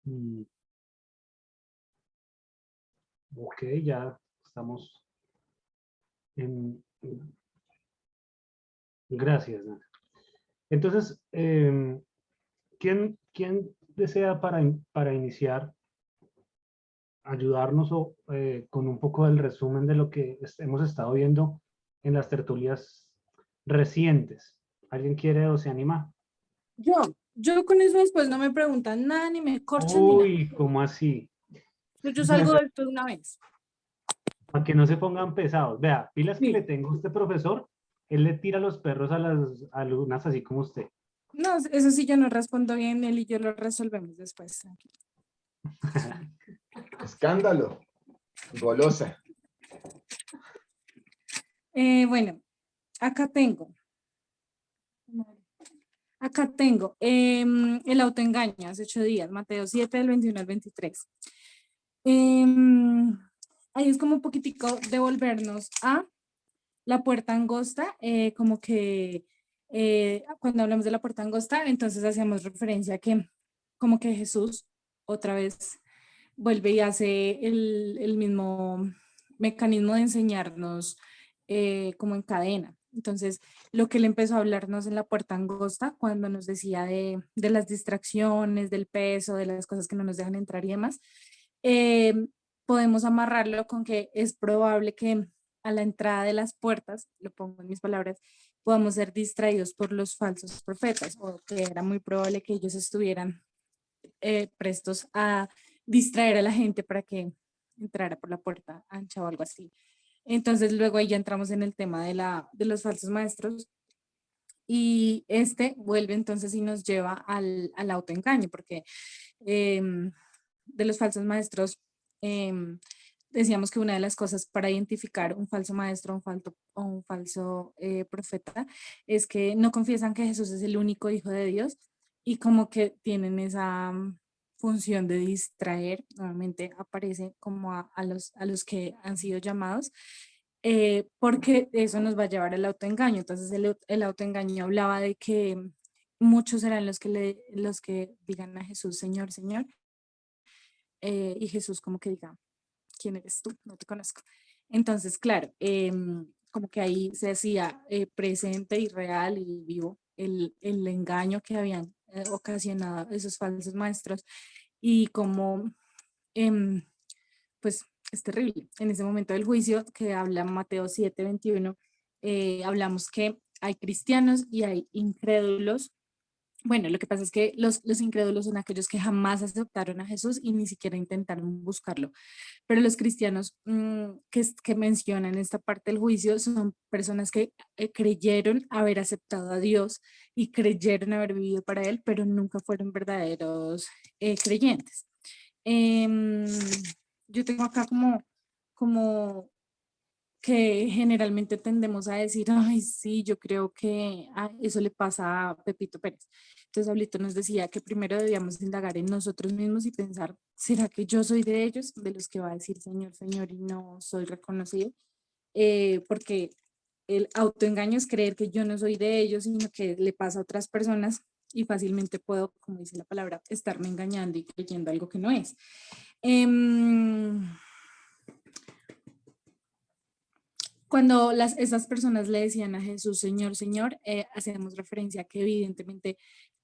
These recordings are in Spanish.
Mm, ok, ya estamos Gracias, Nana. Entonces, ¿quién desea para iniciar ayudarnos con un poco del resumen de lo que hemos estado viendo en las tertulias recientes? ¿Alguien quiere o se anima? Yo, yo con eso después no me preguntan nada, ni me corchan ni nada. Uy, ¿cómo así? Yo salgo de esto de una vez. Para que no se pongan pesados. Vea, pilas que le Sí. tengo a este profesor, él le tira los perros a las alumnas así como usted. No, eso sí yo no respondo bien, él y yo lo resolvemos después. Escándalo. Golosa. Bueno, acá tengo. Acá tengo el autoengaño, hace 8 días, Mateo 7, del 21 al 23. Ahí es como un poquitico devolvernos a la puerta angosta, como que cuando hablamos de la puerta angosta, entonces hacíamos referencia a que como que Jesús otra vez vuelve y hace el mismo mecanismo de enseñarnos como en cadena. Entonces, lo que él empezó a hablarnos en la puerta angosta, cuando nos decía de las distracciones, del peso, de las cosas que no nos dejan entrar y demás, eh, podemos amarrarlo con que es probable que a la entrada de las puertas, lo pongo en mis palabras, podamos ser distraídos por los falsos profetas, o que era muy probable que ellos estuvieran prestos a distraer a la gente para que entrara por la puerta ancha o algo así. Entonces luego ahí ya entramos en el tema de los falsos maestros y este vuelve entonces y nos lleva al autoengaño, porque de los falsos maestros decíamos que una de las cosas para identificar un falso maestro o un falso profeta es que no confiesan que Jesús es el único hijo de Dios y como que tienen esa función de distraer, nuevamente aparece como a los que han sido llamados, porque eso nos va a llevar al autoengaño. Entonces el autoengaño hablaba de que muchos serán los que digan a Jesús, Señor, Señor, y Jesús como que diga, ¿quién eres tú? No te conozco. Entonces, claro, como que ahí se hacía presente y real y vivo el engaño que habían ocasionado esos falsos maestros y como, em, pues, es terrible. En ese momento del juicio que habla Mateo 7:21, hablamos que hay cristianos y hay incrédulos. Bueno, lo que pasa es que los incrédulos son aquellos que jamás aceptaron a Jesús y ni siquiera intentaron buscarlo. Pero los cristianos que mencionan esta parte del juicio son personas que creyeron haber aceptado a Dios y creyeron haber vivido para Él, pero nunca fueron verdaderos creyentes. Em, yo tengo acá como que generalmente tendemos a decir, ay, sí, yo creo que eso le pasa a Pepito Pérez. Entonces, Pablito nos decía que primero debíamos indagar en nosotros mismos y pensar, ¿será que yo soy de ellos, de los que va a decir Señor, Señor y no soy reconocido? Porque el autoengaño es creer que yo no soy de ellos, sino que le pasa a otras personas y fácilmente puedo, como dice la palabra, estarme engañando y creyendo algo que no es. Cuando esas personas le decían a Jesús, Señor, Señor, hacemos referencia a que evidentemente,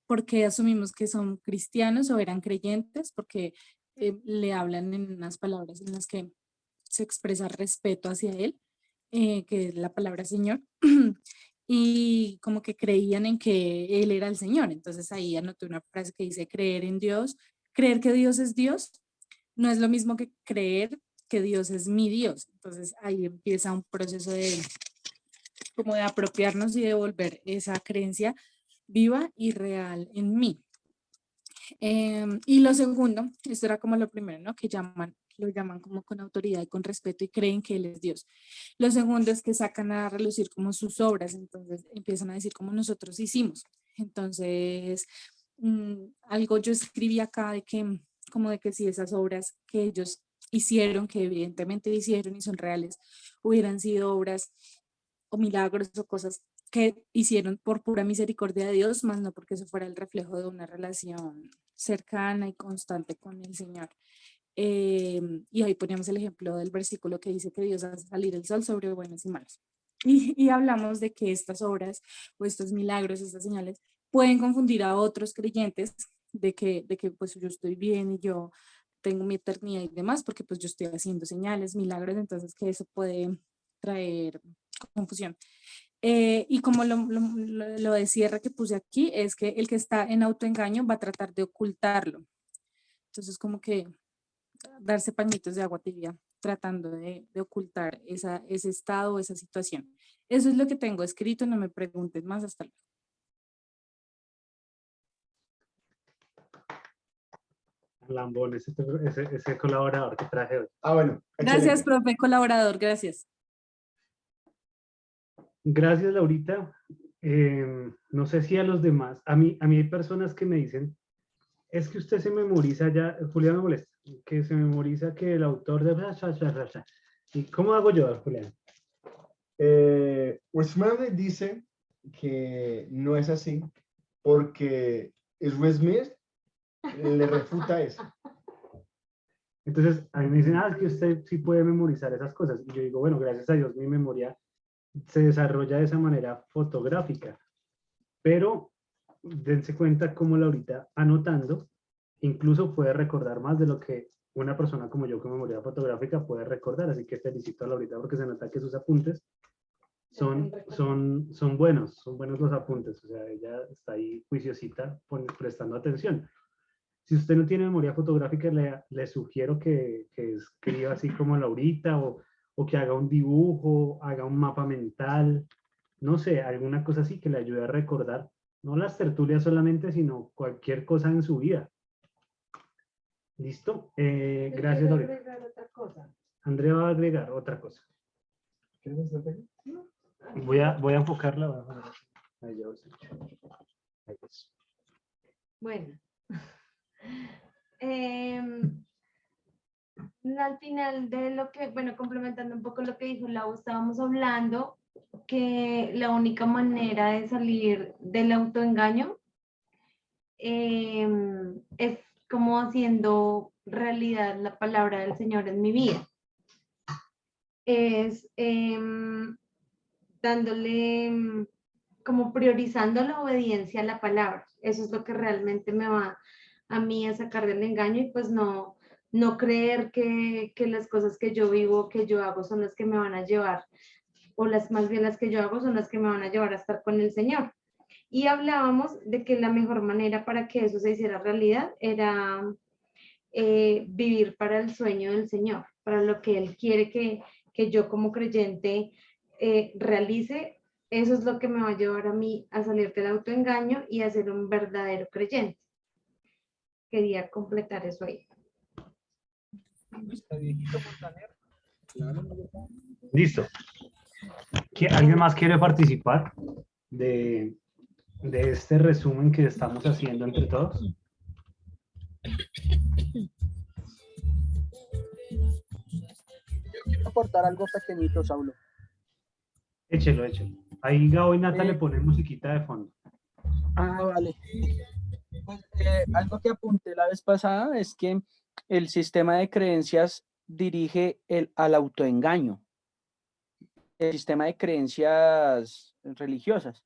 porque asumimos que son cristianos o eran creyentes, porque le hablan en unas palabras en las que se expresa respeto hacia Él, que es la palabra Señor, y como que creían en que Él era el Señor. Entonces ahí anoté una frase que dice, creer en Dios, creer que Dios es Dios, no es lo mismo que creer que Dios es mi Dios. Entonces ahí empieza un proceso como de apropiarnos y de volver esa creencia viva y real en mí. Y lo segundo, esto era como lo primero, ¿no? Lo llaman como con autoridad y con respeto y creen que Él es Dios. Lo segundo es que sacan a relucir como sus obras, entonces empiezan a decir como nosotros hicimos. Entonces, algo yo escribí acá de que, como de que si esas obras que ellos hicieron, que evidentemente hicieron y son reales, hubieran sido obras o milagros o cosas que hicieron por pura misericordia de Dios, más no porque eso fuera el reflejo de una relación cercana y constante con el Señor. Y ahí poníamos el ejemplo del versículo que dice que Dios hace salir el sol sobre buenos y malos. Y hablamos de que estas obras o estos milagros, estas señales, pueden confundir a otros creyentes de que pues yo estoy bien y yo tengo mi eternidad y demás, porque pues yo estoy haciendo señales, milagros, entonces que eso puede traer confusión. Y como lo de cierre que puse aquí, es que el que está en autoengaño va a tratar de ocultarlo. Entonces como que darse pañitos de agua tibia tratando de ocultar ese estado o esa situación. Eso es lo que tengo escrito, no me preguntes más, hasta luego. Lambón, ese colaborador que traje hoy. Ah, bueno. Gracias, Excelente. profe, colaborador, gracias. Gracias, Laurita. No sé si a los demás, a mí hay personas que me dicen, es que usted se memoriza ya, Julián me molesta, que se memoriza que el autor de... ¿Y cómo hago yo, Julián? Smith dice que no es así porque Smith le refuta eso. Entonces, a mí me dicen, es que usted sí puede memorizar esas cosas. Y yo digo, bueno, gracias a Dios mi memoria se desarrolla de esa manera fotográfica. Pero dense cuenta cómo Laurita, anotando, incluso puede recordar más de lo que una persona como yo con memoria fotográfica puede recordar. Así que felicito a Laurita porque se nota que sus apuntes son buenos los apuntes. O sea, ella está ahí juiciosita prestando atención. Si usted no tiene memoria fotográfica, le sugiero que escriba así como Laurita o que haga un dibujo, haga un mapa mental, no sé, alguna cosa así que le ayude a recordar, no las tertulias solamente, sino cualquier cosa en su vida. ¿Listo? Gracias, Laurita. Andrea va a agregar otra cosa. Voy a enfocarla. Ahí ya ahí es. Bueno. Al final de lo que, bueno, complementando un poco lo que dijo Lau, estábamos hablando que la única manera de salir del autoengaño es como haciendo realidad la palabra del Señor en mi vida. Es dándole, como priorizando la obediencia a la palabra. Eso es lo que realmente me va a mí a sacar del engaño y pues no creer que las cosas que yo vivo, que yo hago son las que me van a llevar, o más bien las que yo hago son las que me van a llevar a estar con el Señor. Y hablábamos de que la mejor manera para que eso se hiciera realidad era vivir para el sueño del Señor, para lo que Él quiere que yo como creyente realice. Eso es lo que me va a llevar a mí a salir del autoengaño y a ser un verdadero creyente. Quería completar eso ahí. Listo. ¿Alguien más quiere participar de este resumen que estamos haciendo entre todos? Yo quiero aportar algo pequeñito, Saulo. Échelo. Ahí Gabo y Nata le ponen musiquita de fondo. Vale. Pues, algo que apunté la vez pasada es que el sistema de creencias dirige al autoengaño. El sistema de creencias religiosas.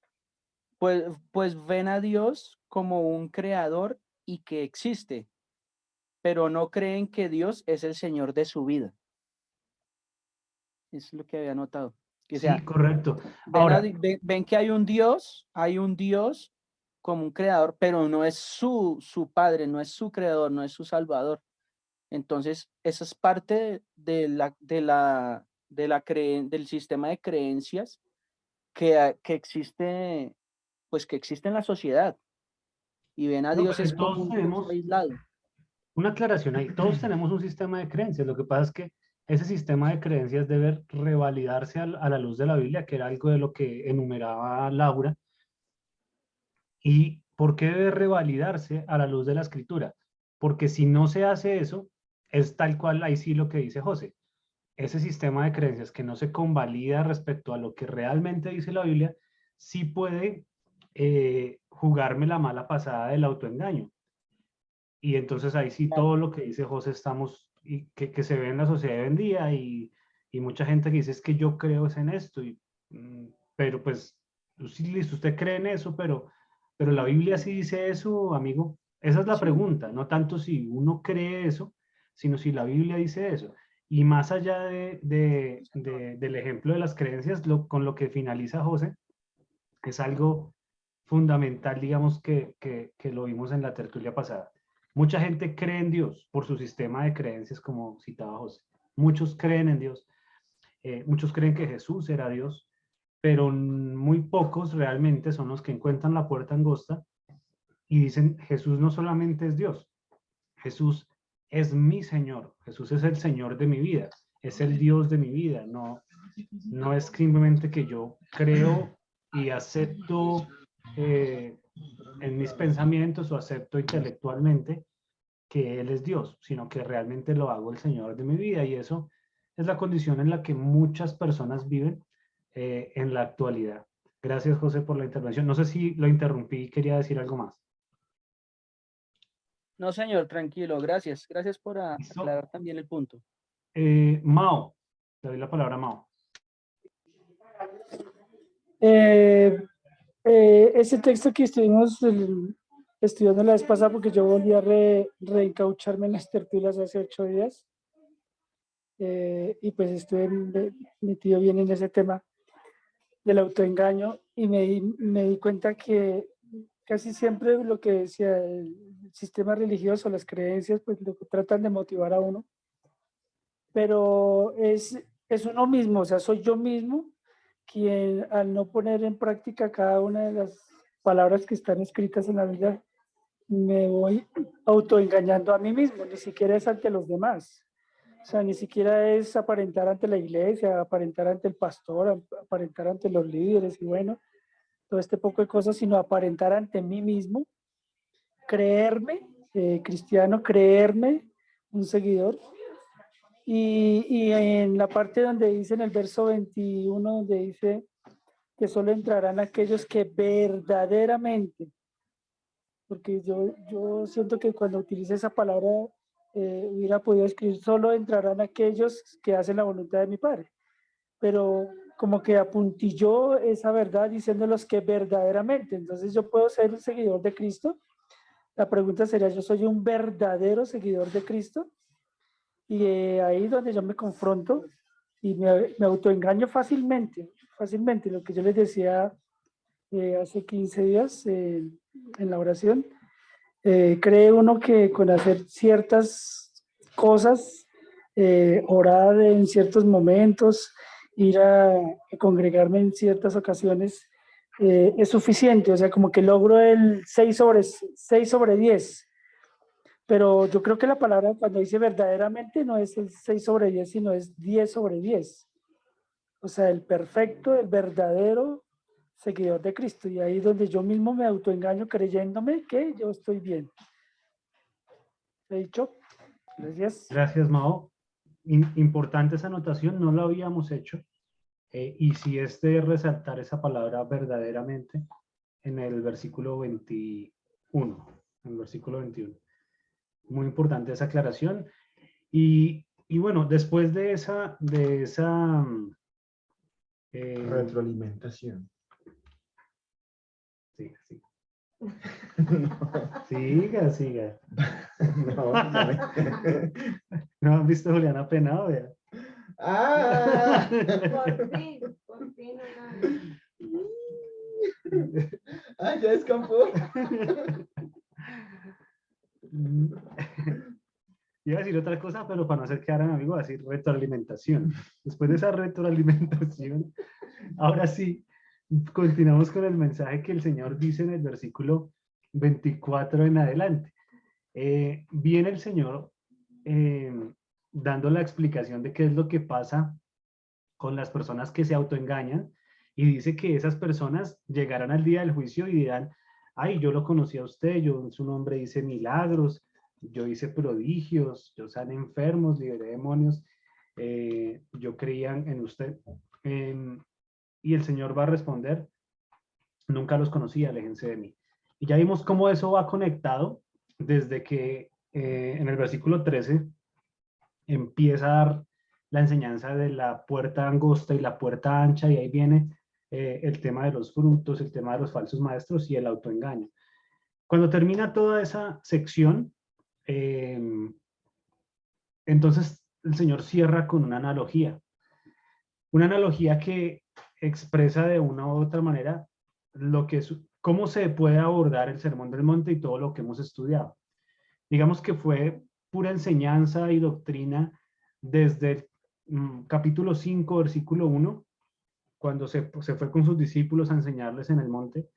Pues ven a Dios como un creador y que existe, pero no creen que Dios es el Señor de su vida. Eso es lo que había notado. O sea, sí, correcto. Ahora, ven que hay un Dios como un creador, pero no es su padre, no es su creador, no es su salvador. Entonces, esa es parte del sistema de creencias que existe, pues que existe en la sociedad. Y ven a no, Dios pero es como todos un Dios tenemos aislado. una aclaración ahí. Todos tenemos un sistema de creencias. Lo que pasa es que ese sistema de creencias debe revalidarse a la luz de la Biblia, que era algo de lo que enumeraba Laura. ¿Y por qué debe revalidarse a la luz de la Escritura? Porque si no se hace eso, es tal cual ahí sí lo que dice José. Ese sistema de creencias que no se convalida respecto a lo que realmente dice la Biblia, sí puede jugarme la mala pasada del autoengaño. Y entonces ahí sí todo lo que dice José estamos, y que se ve en la sociedad de hoy en día y mucha gente que dice es que yo creo es en esto, pero pues sí, listo, usted cree en eso, pero la Biblia sí dice eso, amigo. Esa es la pregunta, no tanto si uno cree eso, sino si la Biblia dice eso. Y más allá del ejemplo de las creencias, con lo que finaliza José, es algo fundamental, digamos, que lo vimos en la tertulia pasada. Mucha gente cree en Dios por su sistema de creencias, como citaba José. Muchos creen en Dios, muchos creen que Jesús era Dios, pero muy pocos realmente son los que encuentran la puerta angosta y dicen, Jesús no solamente es Dios, Jesús es mi Señor, Jesús es el Señor de mi vida, es el Dios de mi vida, no es simplemente que yo creo y acepto en mis pensamientos o acepto intelectualmente que Él es Dios, sino que realmente lo hago el Señor de mi vida y eso es la condición en la que muchas personas viven en la actualidad. Gracias, José, por la intervención. No sé si lo interrumpí y quería decir algo más. No, señor, tranquilo, gracias. Gracias por ¿Listo? aclarar también el punto. Mao, te doy la palabra a Mao. Ese texto que estuvimos estudiando la vez pasada, porque yo volví a reencaucharme en las tertulias hace 8 días, y pues estuve metido bien en ese tema del autoengaño y me di cuenta que casi siempre lo que decía el sistema religioso, las creencias, pues lo que tratan de motivar a uno, pero es uno mismo, o sea, soy yo mismo quien al no poner en práctica cada una de las palabras que están escritas en la Biblia, me voy autoengañando a mí mismo, ni siquiera es ante los demás. O sea, ni siquiera es aparentar ante la iglesia, aparentar ante el pastor, aparentar ante los líderes y bueno, todo este poco de cosas, sino aparentar ante mí mismo, creerme cristiano, creerme un seguidor. Y en la parte donde dice en el verso 21, donde dice que solo entrarán aquellos que verdaderamente, porque yo siento que cuando utilice esa palabra hubiera podido escribir solo entrarán aquellos que hacen la voluntad de mi Padre, pero como que apuntilló esa verdad diciendo los que verdaderamente, entonces yo puedo ser un seguidor de Cristo. La pregunta sería, ¿yo soy un verdadero seguidor de Cristo? Y ahí donde yo me confronto y me autoengaño fácilmente, fácilmente. Lo que yo les decía hace 15 días en la oración, cree uno que con hacer ciertas cosas, orar en ciertos momentos, ir a congregarme en ciertas ocasiones, es suficiente, o sea, como que logro el 6 sobre 10. Pero yo creo que la palabra cuando dice verdaderamente no es el 6 sobre 10, sino es 10 sobre 10. O sea, el perfecto, el verdadero seguidor de Cristo. Y ahí es donde yo mismo me autoengaño creyéndome que yo estoy bien. ¿He dicho? Gracias. Gracias, Mao. Importante esa anotación, no la habíamos hecho. Y si es de resaltar esa palabra verdaderamente en el versículo 21. En el versículo 21. Muy importante esa aclaración. Y bueno, después de esa Retroalimentación. sí, sí. No, Siga. no, ¿No han visto a Juliana penado? Vea. ¡Ah! Por fin, ¡Ah, ya escapó! Iba a decir otra cosa, pero para no hacer quedar a mi amigo, voy a decir retroalimentación. Después de esa retroalimentación, ahora sí, continuamos con el mensaje que el Señor dice en el versículo 24 en adelante. Viene el Señor dando la explicación de qué es lo que pasa con las personas que se autoengañan y dice que esas personas llegarán al día del juicio y dirán, ay, yo lo conocí a usted, yo en su nombre hice milagros, yo hice prodigios, yo sané enfermos, liberé demonios, yo creía en usted. Y el Señor va a responder, nunca los conocí, aléjense de mí. Y ya vimos cómo eso va conectado desde que en el versículo 13 empieza a dar la enseñanza de la puerta angosta y la puerta ancha, y ahí viene el tema de los frutos, el tema de los falsos maestros y el autoengaño. Cuando termina toda esa sección, entonces el Señor cierra con una analogía que expresa de una u otra manera lo que es, cómo se puede abordar el Sermón del Monte y todo lo que hemos estudiado. Digamos que fue pura enseñanza y doctrina desde el capítulo 5, versículo 1, cuando se fue con sus discípulos a enseñarles en el monte,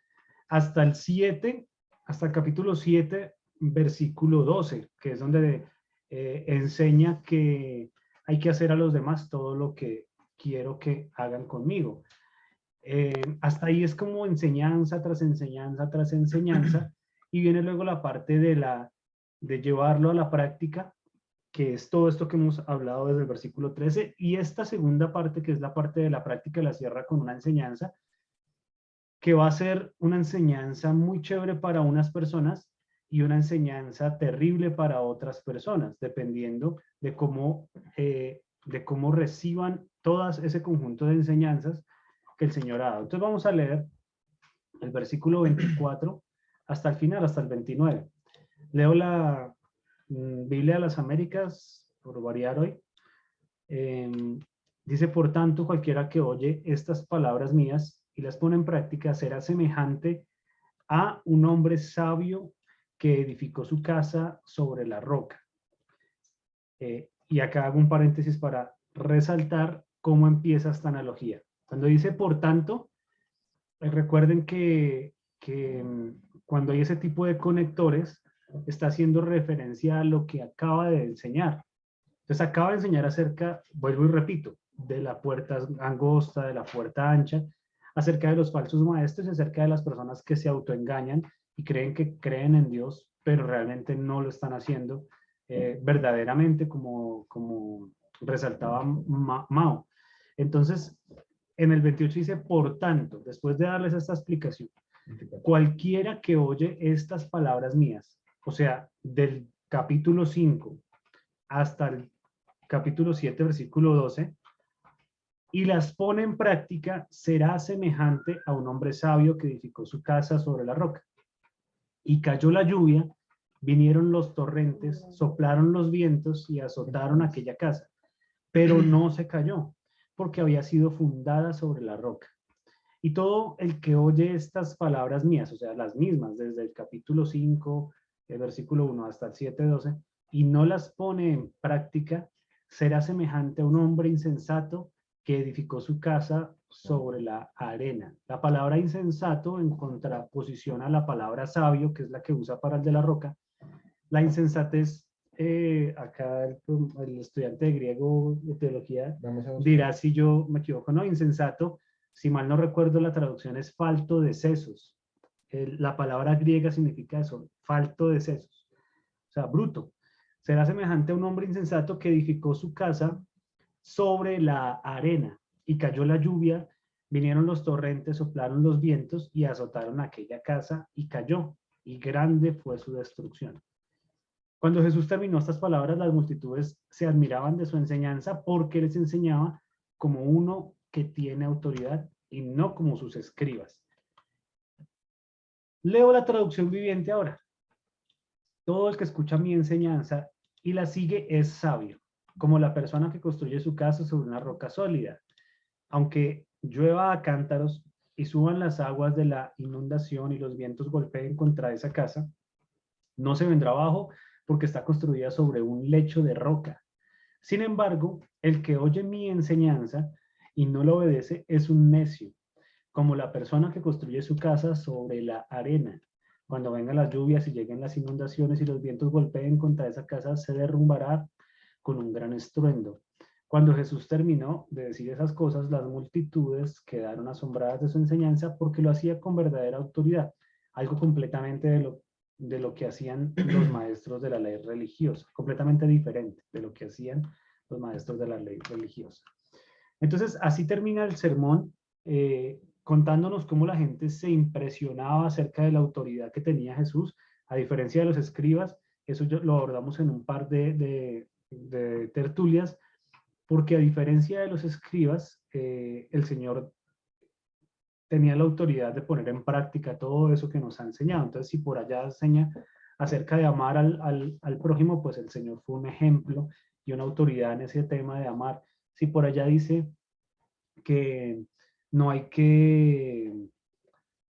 hasta el 7, hasta el capítulo 7, versículo 12, que es donde enseña que hay que hacer a los demás todo lo que quiero que hagan conmigo. Hasta ahí es como enseñanza tras enseñanza tras enseñanza, y viene luego la parte de llevarlo a la práctica, que es todo esto que hemos hablado desde el versículo 13, y esta segunda parte, que es la parte de la práctica, la cierra con una enseñanza que va a ser una enseñanza muy chévere para unas personas y una enseñanza terrible para otras personas, dependiendo de cómo reciban todas ese conjunto de enseñanzas que el Señor ha dado. Entonces vamos a leer el versículo 24 hasta el final, hasta el 29. Leo la Biblia de las Américas, por variar hoy. Dice: por tanto, cualquiera que oye estas palabras mías y las pone en práctica será semejante a un hombre sabio que edificó su casa sobre la roca. Y acá hago un paréntesis para resaltar cómo empieza esta analogía. Cuando dice por tanto, recuerden que cuando hay ese tipo de conectores, está haciendo referencia a lo que acaba de enseñar. Entonces acaba de enseñar acerca, vuelvo y repito, de la puerta angosta, de la puerta ancha, acerca de los falsos maestros y acerca de las personas que se autoengañan y creen que creen en Dios, pero realmente no lo están haciendo verdaderamente, como resaltaba Mao. Entonces, en el 28 dice: por tanto, después de darles esta explicación, cualquiera que oye estas palabras mías, o sea, del capítulo 5 hasta el capítulo 7, versículo 12, y las pone en práctica, será semejante a un hombre sabio que edificó su casa sobre la roca. Y cayó la lluvia, vinieron los torrentes, soplaron los vientos y azotaron aquella casa, pero no se cayó, porque había sido fundada sobre la roca. Y todo el que oye estas palabras mías, o sea, las mismas, desde el capítulo 5, el versículo 1 hasta el 7, 12, y no las pone en práctica, será semejante a un hombre insensato que edificó su casa sobre la arena. La palabra insensato, en contraposición a la palabra sabio, que es la que usa para el de la roca, la insensatez, acá el estudiante de griego de teología dirá si yo me equivoco, no, insensato, si mal no recuerdo, la traducción es falto de sesos. La palabra griega significa eso, falto de sesos, o sea, bruto. Será semejante a un hombre insensato que edificó su casa sobre la arena, y cayó la lluvia, vinieron los torrentes, soplaron los vientos y azotaron aquella casa, y cayó, y grande fue su destrucción. Cuando Jesús terminó estas palabras, las multitudes se admiraban de su enseñanza, porque les enseñaba como uno que tiene autoridad y no como sus escribas. Leo la traducción viviente ahora. Todo el que escucha mi enseñanza y la sigue es sabio, como la persona que construye su casa sobre una roca sólida. Aunque llueva a cántaros y suban las aguas de la inundación y los vientos golpeen contra esa casa, no se vendrá abajo, porque está construida sobre un lecho de roca. Sin embargo, el que oye mi enseñanza y no la obedece es un necio, como la persona que construye su casa sobre la arena. Cuando vengan las lluvias y lleguen las inundaciones y los vientos golpeen contra esa casa, se derrumbará con un gran estruendo. Cuando Jesús terminó de decir esas cosas, las multitudes quedaron asombradas de su enseñanza, porque lo hacía con verdadera autoridad, algo completamente de lo que hacían los maestros de la ley religiosa, completamente diferente de lo que hacían los maestros de la ley religiosa. Entonces, así termina el sermón, contándonos cómo la gente se impresionaba acerca de la autoridad que tenía Jesús, A diferencia de los escribas, eso lo abordamos en un par de tertulias, porque a diferencia de los escribas, el Señor tenía la autoridad de poner en práctica todo eso que nos ha enseñado. Entonces, si por allá enseña acerca de amar al prójimo, pues el Señor fue un ejemplo y una autoridad en ese tema de amar. Si por allá dice que no hay que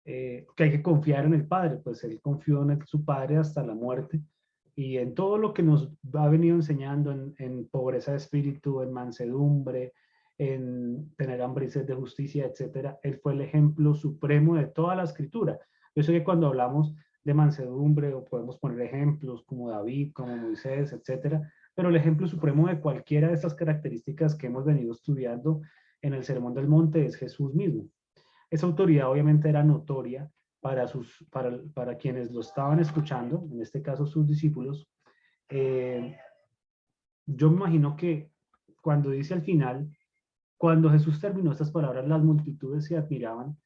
hay que confiar en el Padre, pues Él confió en su Padre hasta la muerte, y en todo lo que nos ha venido enseñando, en pobreza de espíritu, en mansedumbre, en tener hambre y sed de justicia, etcétera. Él fue el ejemplo supremo de toda la Escritura. Yo sé que cuando hablamos de mansedumbre, o podemos poner ejemplos como David, como Moisés, etcétera, pero el ejemplo supremo de cualquiera de estas características que hemos venido estudiando en el Sermón del Monte es Jesús mismo. Esa autoridad obviamente era notoria para quienes lo estaban escuchando, en este caso sus discípulos. Yo me imagino que cuando dice al final, cuando Jesús terminó estas palabras, las multitudes se admiraban.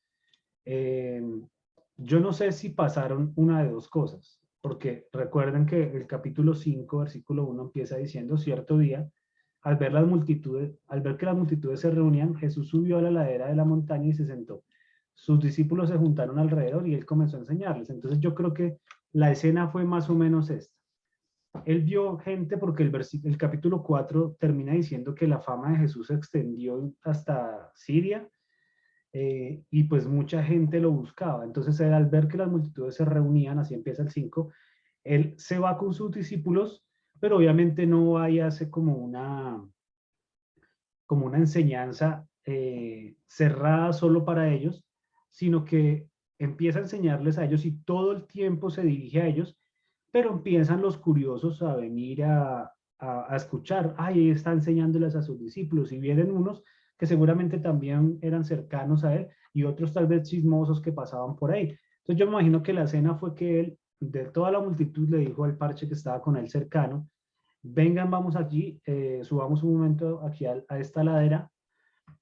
Yo no sé si pasaron una de dos cosas, porque recuerden que el capítulo 5, versículo 1 empieza diciendo: cierto día, al ver que las multitudes se reunían, Jesús subió a la ladera de la montaña y se sentó. Sus discípulos se juntaron alrededor y él comenzó a enseñarles. Entonces yo creo que la escena fue más o menos esta. Él vio gente, porque el capítulo 4 termina diciendo que la fama de Jesús se extendió hasta Siria, y pues mucha gente lo buscaba. Entonces él, al ver que las multitudes se reunían, así empieza el 5, él se va con sus discípulos, pero obviamente no va y hace como una enseñanza cerrada solo para ellos, sino que empieza a enseñarles a ellos y todo el tiempo se dirige a ellos, pero empiezan los curiosos a venir a escuchar. Ahí está enseñándoles a sus discípulos, y vienen unos que seguramente también eran cercanos a él, y otros tal vez chismosos que pasaban por ahí. Entonces yo me imagino que la escena fue que él, de toda la multitud, le dijo al parche que estaba con él cercano: vengan, vamos allí, subamos un momento aquí a esta ladera,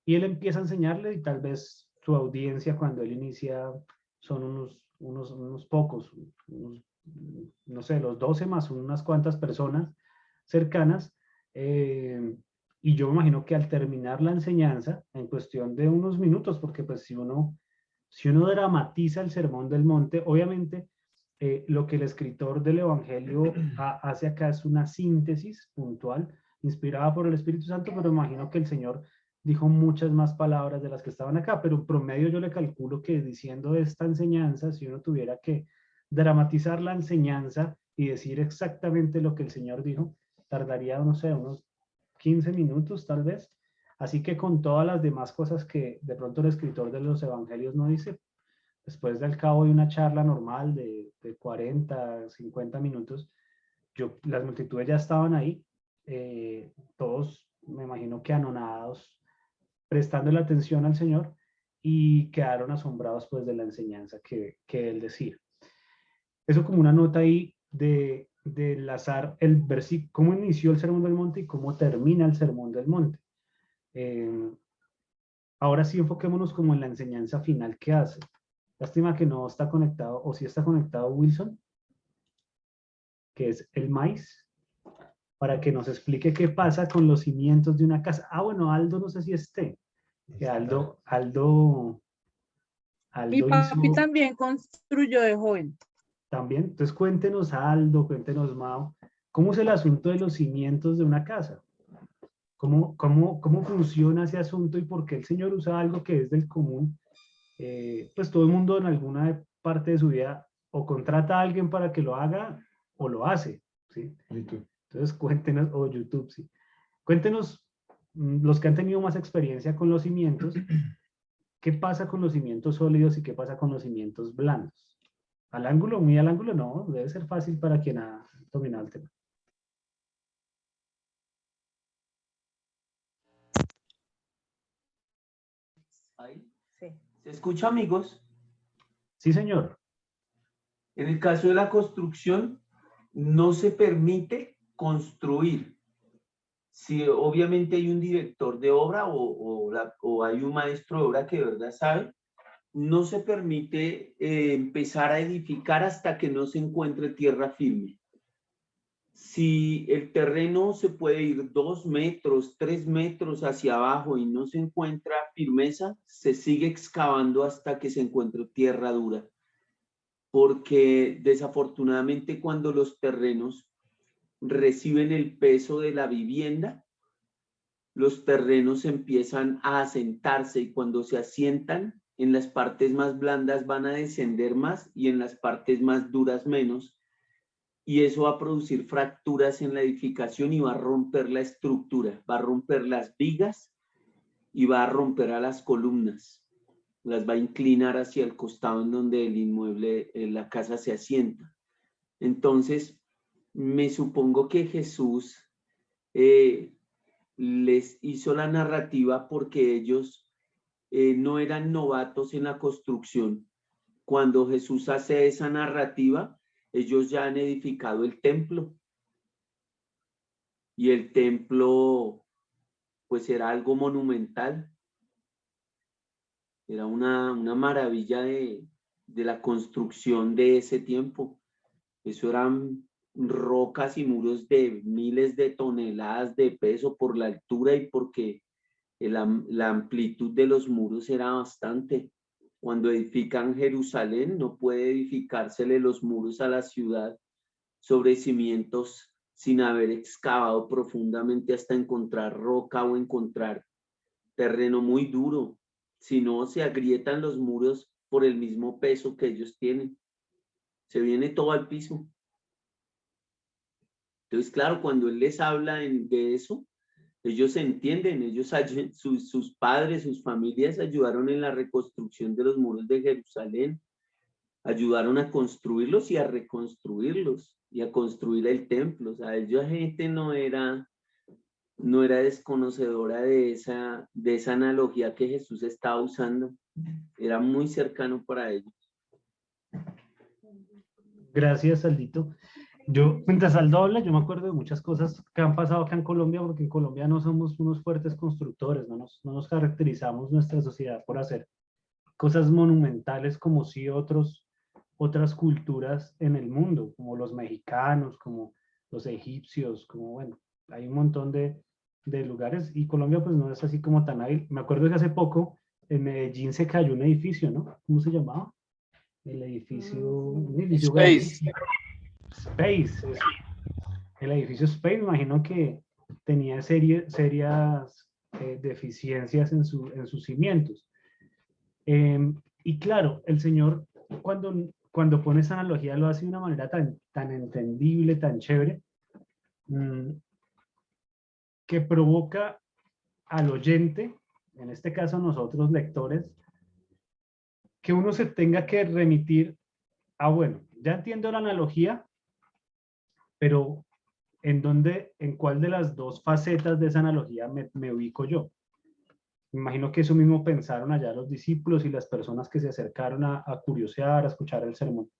y él empieza a enseñarle, y tal vez su audiencia cuando él inicia son unos pocos, no sé, los 12 más unas cuantas personas cercanas, y yo me imagino que al terminar la enseñanza, en cuestión de unos minutos, porque pues si uno dramatiza el Sermón del Monte, obviamente lo que el escritor del Evangelio hace acá es una síntesis puntual, inspirada por el Espíritu Santo, pero imagino que el Señor dijo muchas más palabras de las que estaban acá, pero en promedio yo le calculo que diciendo esta enseñanza, si uno tuviera que dramatizar la enseñanza y decir exactamente lo que el Señor dijo, tardaría, no sé, unos 15 minutos tal vez. Así que con todas las demás cosas que de pronto el escritor de los evangelios no dice, después del cabo de una charla normal de 40, 50 minutos, las multitudes ya estaban ahí, todos me imagino que anonadados, prestando la atención al Señor, y quedaron asombrados pues de la enseñanza que él decía. Eso como una nota ahí de enlazar el versículo, cómo inició el Sermón del Monte y cómo termina el Sermón del Monte. Ahora sí enfoquémonos como en la enseñanza final que hace. Lástima que no está conectado, o sí está conectado Wilson, que es el maíz, para que nos explique qué pasa con los cimientos de una casa. Bueno, Aldo no sé si esté. Que Aldo Mi papi hizo también construyó de joven. también. Entonces cuéntenos, Aldo, cuéntenos, Mao, ¿cómo es el asunto de los cimientos de una casa? ¿Cómo funciona ese asunto, y por qué el Señor usa algo que es del común? Pues todo el mundo en alguna parte de su vida o contrata a alguien para que lo haga o lo hace, ¿sí? YouTube. Entonces cuéntenos, o YouTube, sí. Cuéntenos, los que han tenido más experiencia con los cimientos, ¿qué pasa con los cimientos sólidos y qué pasa con los cimientos blandos? Al ángulo, muy al ángulo, no, debe ser fácil para quien ha dominado el tema. Ahí. Sí. ¿Se escucha, amigos? Sí, señor. En el caso de la construcción, no se permite construir. Si obviamente hay un director de obra o hay un maestro de obra que de verdad sabe, no se permite empezar a edificar hasta que no se encuentre tierra firme. Si el terreno se puede ir 2 metros, 3 metros hacia abajo y no se encuentra firmeza, se sigue excavando hasta que se encuentre tierra dura. Porque desafortunadamente cuando los terrenos reciben el peso de la vivienda, los terrenos empiezan a asentarse y cuando se asientan, en las partes más blandas van a descender más y en las partes más duras menos. Y eso va a producir fracturas en la edificación y va a romper la estructura, va a romper las vigas y va a romper a las columnas. Las va a inclinar hacia el costado en donde el inmueble, la casa se asienta. Entonces, me supongo que Jesús les hizo la narrativa porque ellos no eran novatos en la construcción. Cuando Jesús hace esa narrativa, ellos ya han edificado el templo. Y el templo, pues era algo monumental. Era una maravilla de la construcción de ese tiempo. Eso eran rocas y muros de miles de toneladas de peso por la altura y porque la amplitud de los muros era bastante. Cuando edifican Jerusalén, no puede edificársele los muros a la ciudad sobre cimientos sin haber excavado profundamente hasta encontrar roca o encontrar terreno muy duro. Si no, se agrietan los muros por el mismo peso que ellos tienen. Se viene todo al piso. Entonces, claro, cuando él les habla de eso, ellos entienden, sus padres, sus familias ayudaron en la reconstrucción de los muros de Jerusalén, ayudaron a construirlos y a reconstruirlos y a construir el templo. O sea, la gente no era desconocedora de esa analogía que Jesús estaba usando. Era muy cercano para ellos. Gracias, Aldito. Yo, mientras Aldo habla, yo me acuerdo de muchas cosas que han pasado acá en Colombia, porque en Colombia no somos unos fuertes constructores, no nos caracterizamos nuestra sociedad por hacer cosas monumentales como sí otras culturas en el mundo, como los mexicanos, como los egipcios, como bueno, hay un montón de lugares y Colombia pues no es así como tan hábil. Me acuerdo que hace poco en Medellín se cayó un edificio, ¿no? ¿Cómo se llamaba? Un edificio Space. Space, eso. El edificio Space, me imagino que tenía serias deficiencias en sus cimientos. Y claro, el Señor, cuando pone esa analogía, lo hace de una manera tan entendible, tan chévere, que provoca al oyente, en este caso nosotros lectores, que uno se tenga que remitir a, bueno, ya entiendo la analogía, pero ¿en cuál de las dos facetas de esa analogía me ubico yo? Me imagino que eso mismo pensaron allá los discípulos y las personas que se acercaron a curiosear, a escuchar el sermón.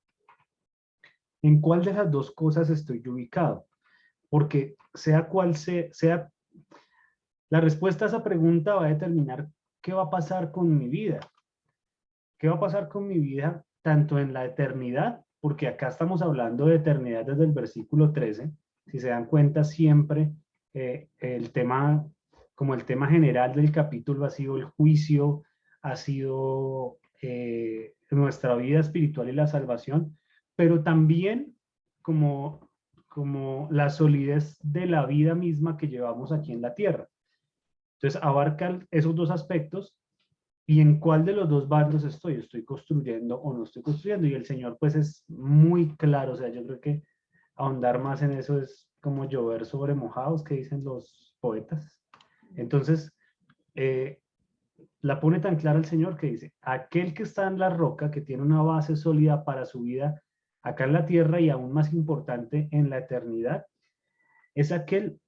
¿En cuál de las dos cosas estoy yo ubicado? Porque sea cual sea, la respuesta a esa pregunta va a determinar qué va a pasar con mi vida. ¿Qué va a pasar con mi vida tanto en la eternidad? Porque acá estamos hablando de eternidad desde el versículo 13. Si se dan cuenta, siempre el tema general del capítulo ha sido el juicio, ha sido nuestra vida espiritual y la salvación, pero también como la solidez de la vida misma que llevamos aquí en la tierra. Entonces abarca esos dos aspectos. ¿Y en cuál de los dos bandos estoy? ¿Estoy construyendo o no estoy construyendo? Y el Señor pues es muy claro, o sea, yo creo que ahondar más en eso es como llover sobre mojados, que dicen los poetas. Entonces, la pone tan clara el Señor que dice, aquel que está en la roca, que tiene una base sólida para su vida acá en la tierra y aún más importante en la eternidad, es aquel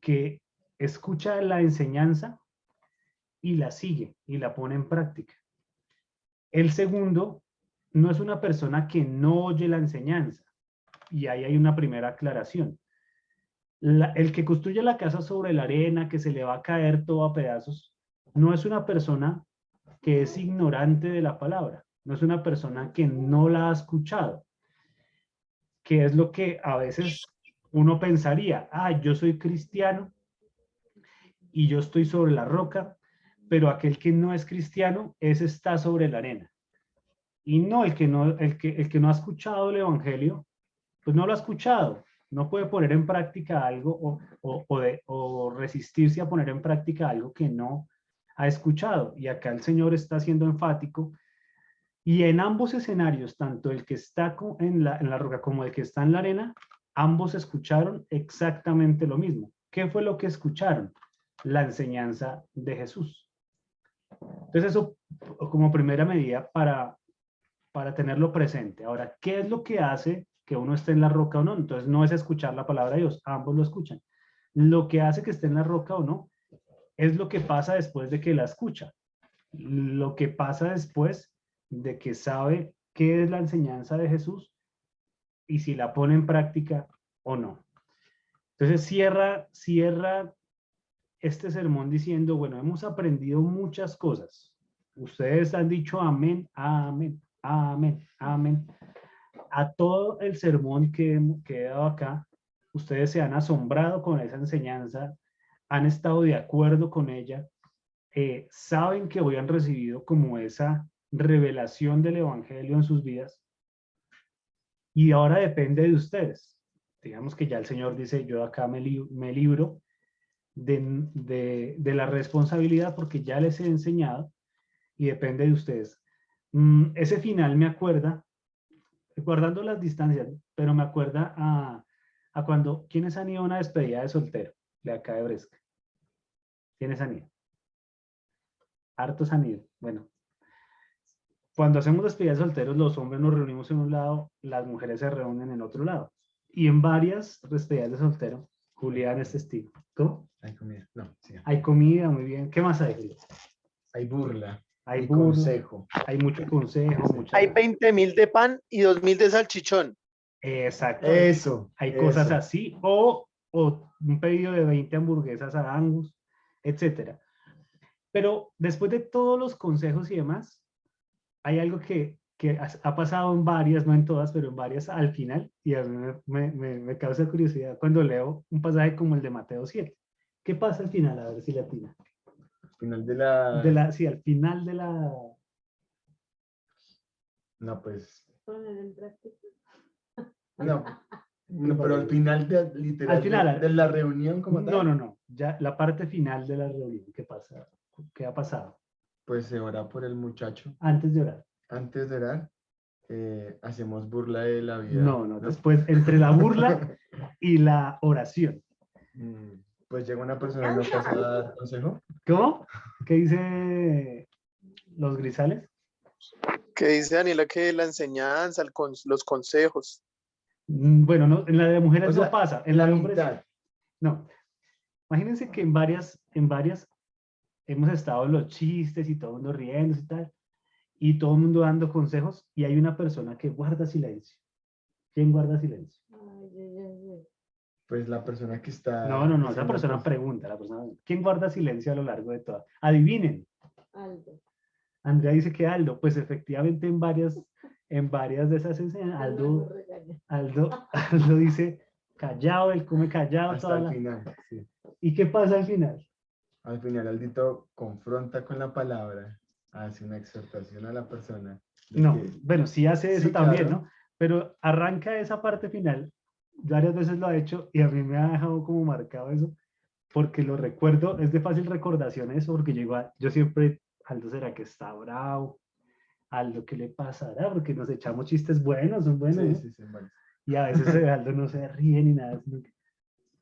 que escucha la enseñanza y la sigue y la pone en práctica. El segundo no es una persona que no oye la enseñanza. Y ahí hay una primera aclaración. El que construye la casa sobre la arena, que se le va a caer todo a pedazos, no es una persona que es ignorante de la palabra, no es una persona que no la ha escuchado, que es lo que a veces uno pensaría, yo soy cristiano y yo estoy sobre la roca, pero aquel que no es cristiano, ese está sobre la arena. Y no, el que no ha escuchado el evangelio, pues no lo ha escuchado, no puede poner en práctica algo o resistirse a poner en práctica algo que no ha escuchado. Y acá el Señor está siendo enfático. Y en ambos escenarios, tanto el que está en la roca como el que está en la arena, ambos escucharon exactamente lo mismo. ¿Qué fue lo que escucharon? La enseñanza de Jesús. Entonces eso como primera medida para tenerlo presente. Ahora, ¿qué es lo que hace que uno esté en la roca o no? Entonces no es escuchar la palabra de Dios, ambos lo escuchan. Lo que hace que esté en la roca o no es lo que pasa después de que la escucha. Lo que pasa después de que sabe qué es la enseñanza de Jesús y si la pone en práctica o no. Entonces cierra este sermón diciendo, bueno, hemos aprendido muchas cosas. Ustedes han dicho amén, amén, amén, amén. A todo el sermón que he dado acá, ustedes se han asombrado con esa enseñanza, han estado de acuerdo con ella, saben que hoy han recibido como esa revelación del evangelio en sus vidas y ahora depende de ustedes. Digamos que ya el Señor dice, yo acá me libro de la responsabilidad porque ya les he enseñado y depende de ustedes. Ese final me acuerda, guardando las distancias, pero me acuerda a cuando, ¿quiénes han ido a una despedida de soltero de acá de Bresca? ¿Quiénes han ido? Hartos han ido. Bueno, cuando hacemos despedidas de solteros, los hombres nos reunimos en un lado, las mujeres se reúnen en otro lado. Y en varias despedidas de soltero, Julián es testigo. ¿Cómo? Hay comida. No, sí. Hay comida, muy bien. ¿Qué más hay, Julián? Hay burla. Hay y burla, consejo. hay mucho consejo. Hay 20.000 de pan y 2.000 de salchichón. Exacto. Eso. Hay cosas eso. así. O un pedido de 20 hamburguesas a Angus, etcétera. Pero después de todos los consejos y demás, hay algo que ha pasado en varias, no en todas, pero en varias al final, y a mí me causa curiosidad cuando leo un pasaje como el de Mateo 7. ¿Qué pasa al final? A ver si le atina. Al final de la... Sí, al final de la... No, pues... Poner en práctica. No, pero al final literal Al final, de la reunión como tal. No, ya la parte final de la reunión, ¿qué pasa? ¿Qué ha pasado? Pues se ora por el muchacho. Antes de orar. Antes de orar, hacemos burla de la vida. No, después, entre la burla y la oración. Pues llega una persona y no pasa a dar consejo. ¿Cómo? ¿Qué dice los grisales? Que dice Daniela que la enseñanza, los consejos. Bueno, no, en la de mujeres O sea, no pasa, en la de hombres mitad. no. Imagínense que en varias hemos estado en los chistes y todo el mundo riendo y tal, y todo el mundo dando consejos, y hay una persona que guarda silencio. ¿Quién guarda silencio? Pues la persona que está... No, esa diciendo persona cosas. pregunta, ¿quién guarda silencio a lo largo de toda? Adivinen. Algo. Andrea dice que Aldo, pues efectivamente en varias de esas enseñanzas, Aldo dice callado, él come callado. Hasta el final, sí. ¿Y qué pasa al final? Al final Aldito confronta con la palabra, hace una exhortación a la persona. de No, que- bueno, sí hace eso Sí, también, claro. ¿no? Pero arranca esa parte final, varias veces lo ha hecho y a mí me ha dejado como marcado eso, porque lo recuerdo, es de fácil recordación eso, porque yo siempre, Aldo, ¿será que está bravo? Aldo, ¿qué le pasará? Porque nos echamos chistes buenos, son buenos, ¿no? Sí, vale. Y a veces Aldo no se ríe ni nada, sino que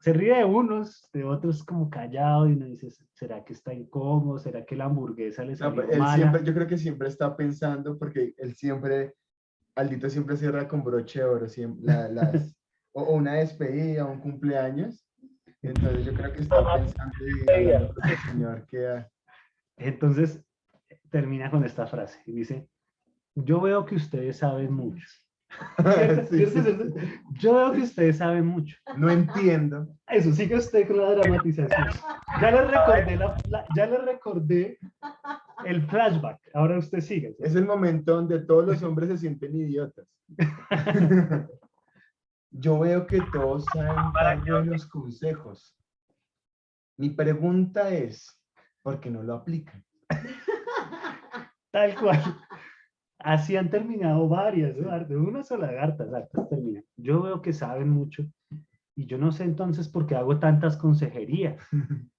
se ríe de unos, de otros como callado, y uno dice, ¿será que está incómodo? ¿Será que la hamburguesa le No, salió pero él mala? siempre, yo creo que siempre está pensando, porque Aldito siempre cierra con broche de oro, o una despedida, un cumpleaños. Entonces yo creo que está pensando y hablando con el Señor que... Entonces termina con esta frase y dice, yo veo que ustedes saben mucho. Sí, sí. Yo veo que ustedes saben mucho. No entiendo. Eso, sigue usted con la dramatización. Ya les recordé el flashback. Ahora usted sigue. Es el momento donde todos los hombres se sienten idiotas. Yo veo que todos saben dar buenos consejos. Mi pregunta es, ¿por qué no lo aplican? Tal cual. Así han terminado varias, ¿no? De una sola hartas terminan. Yo veo que saben mucho y yo no sé entonces por qué hago tantas consejerías.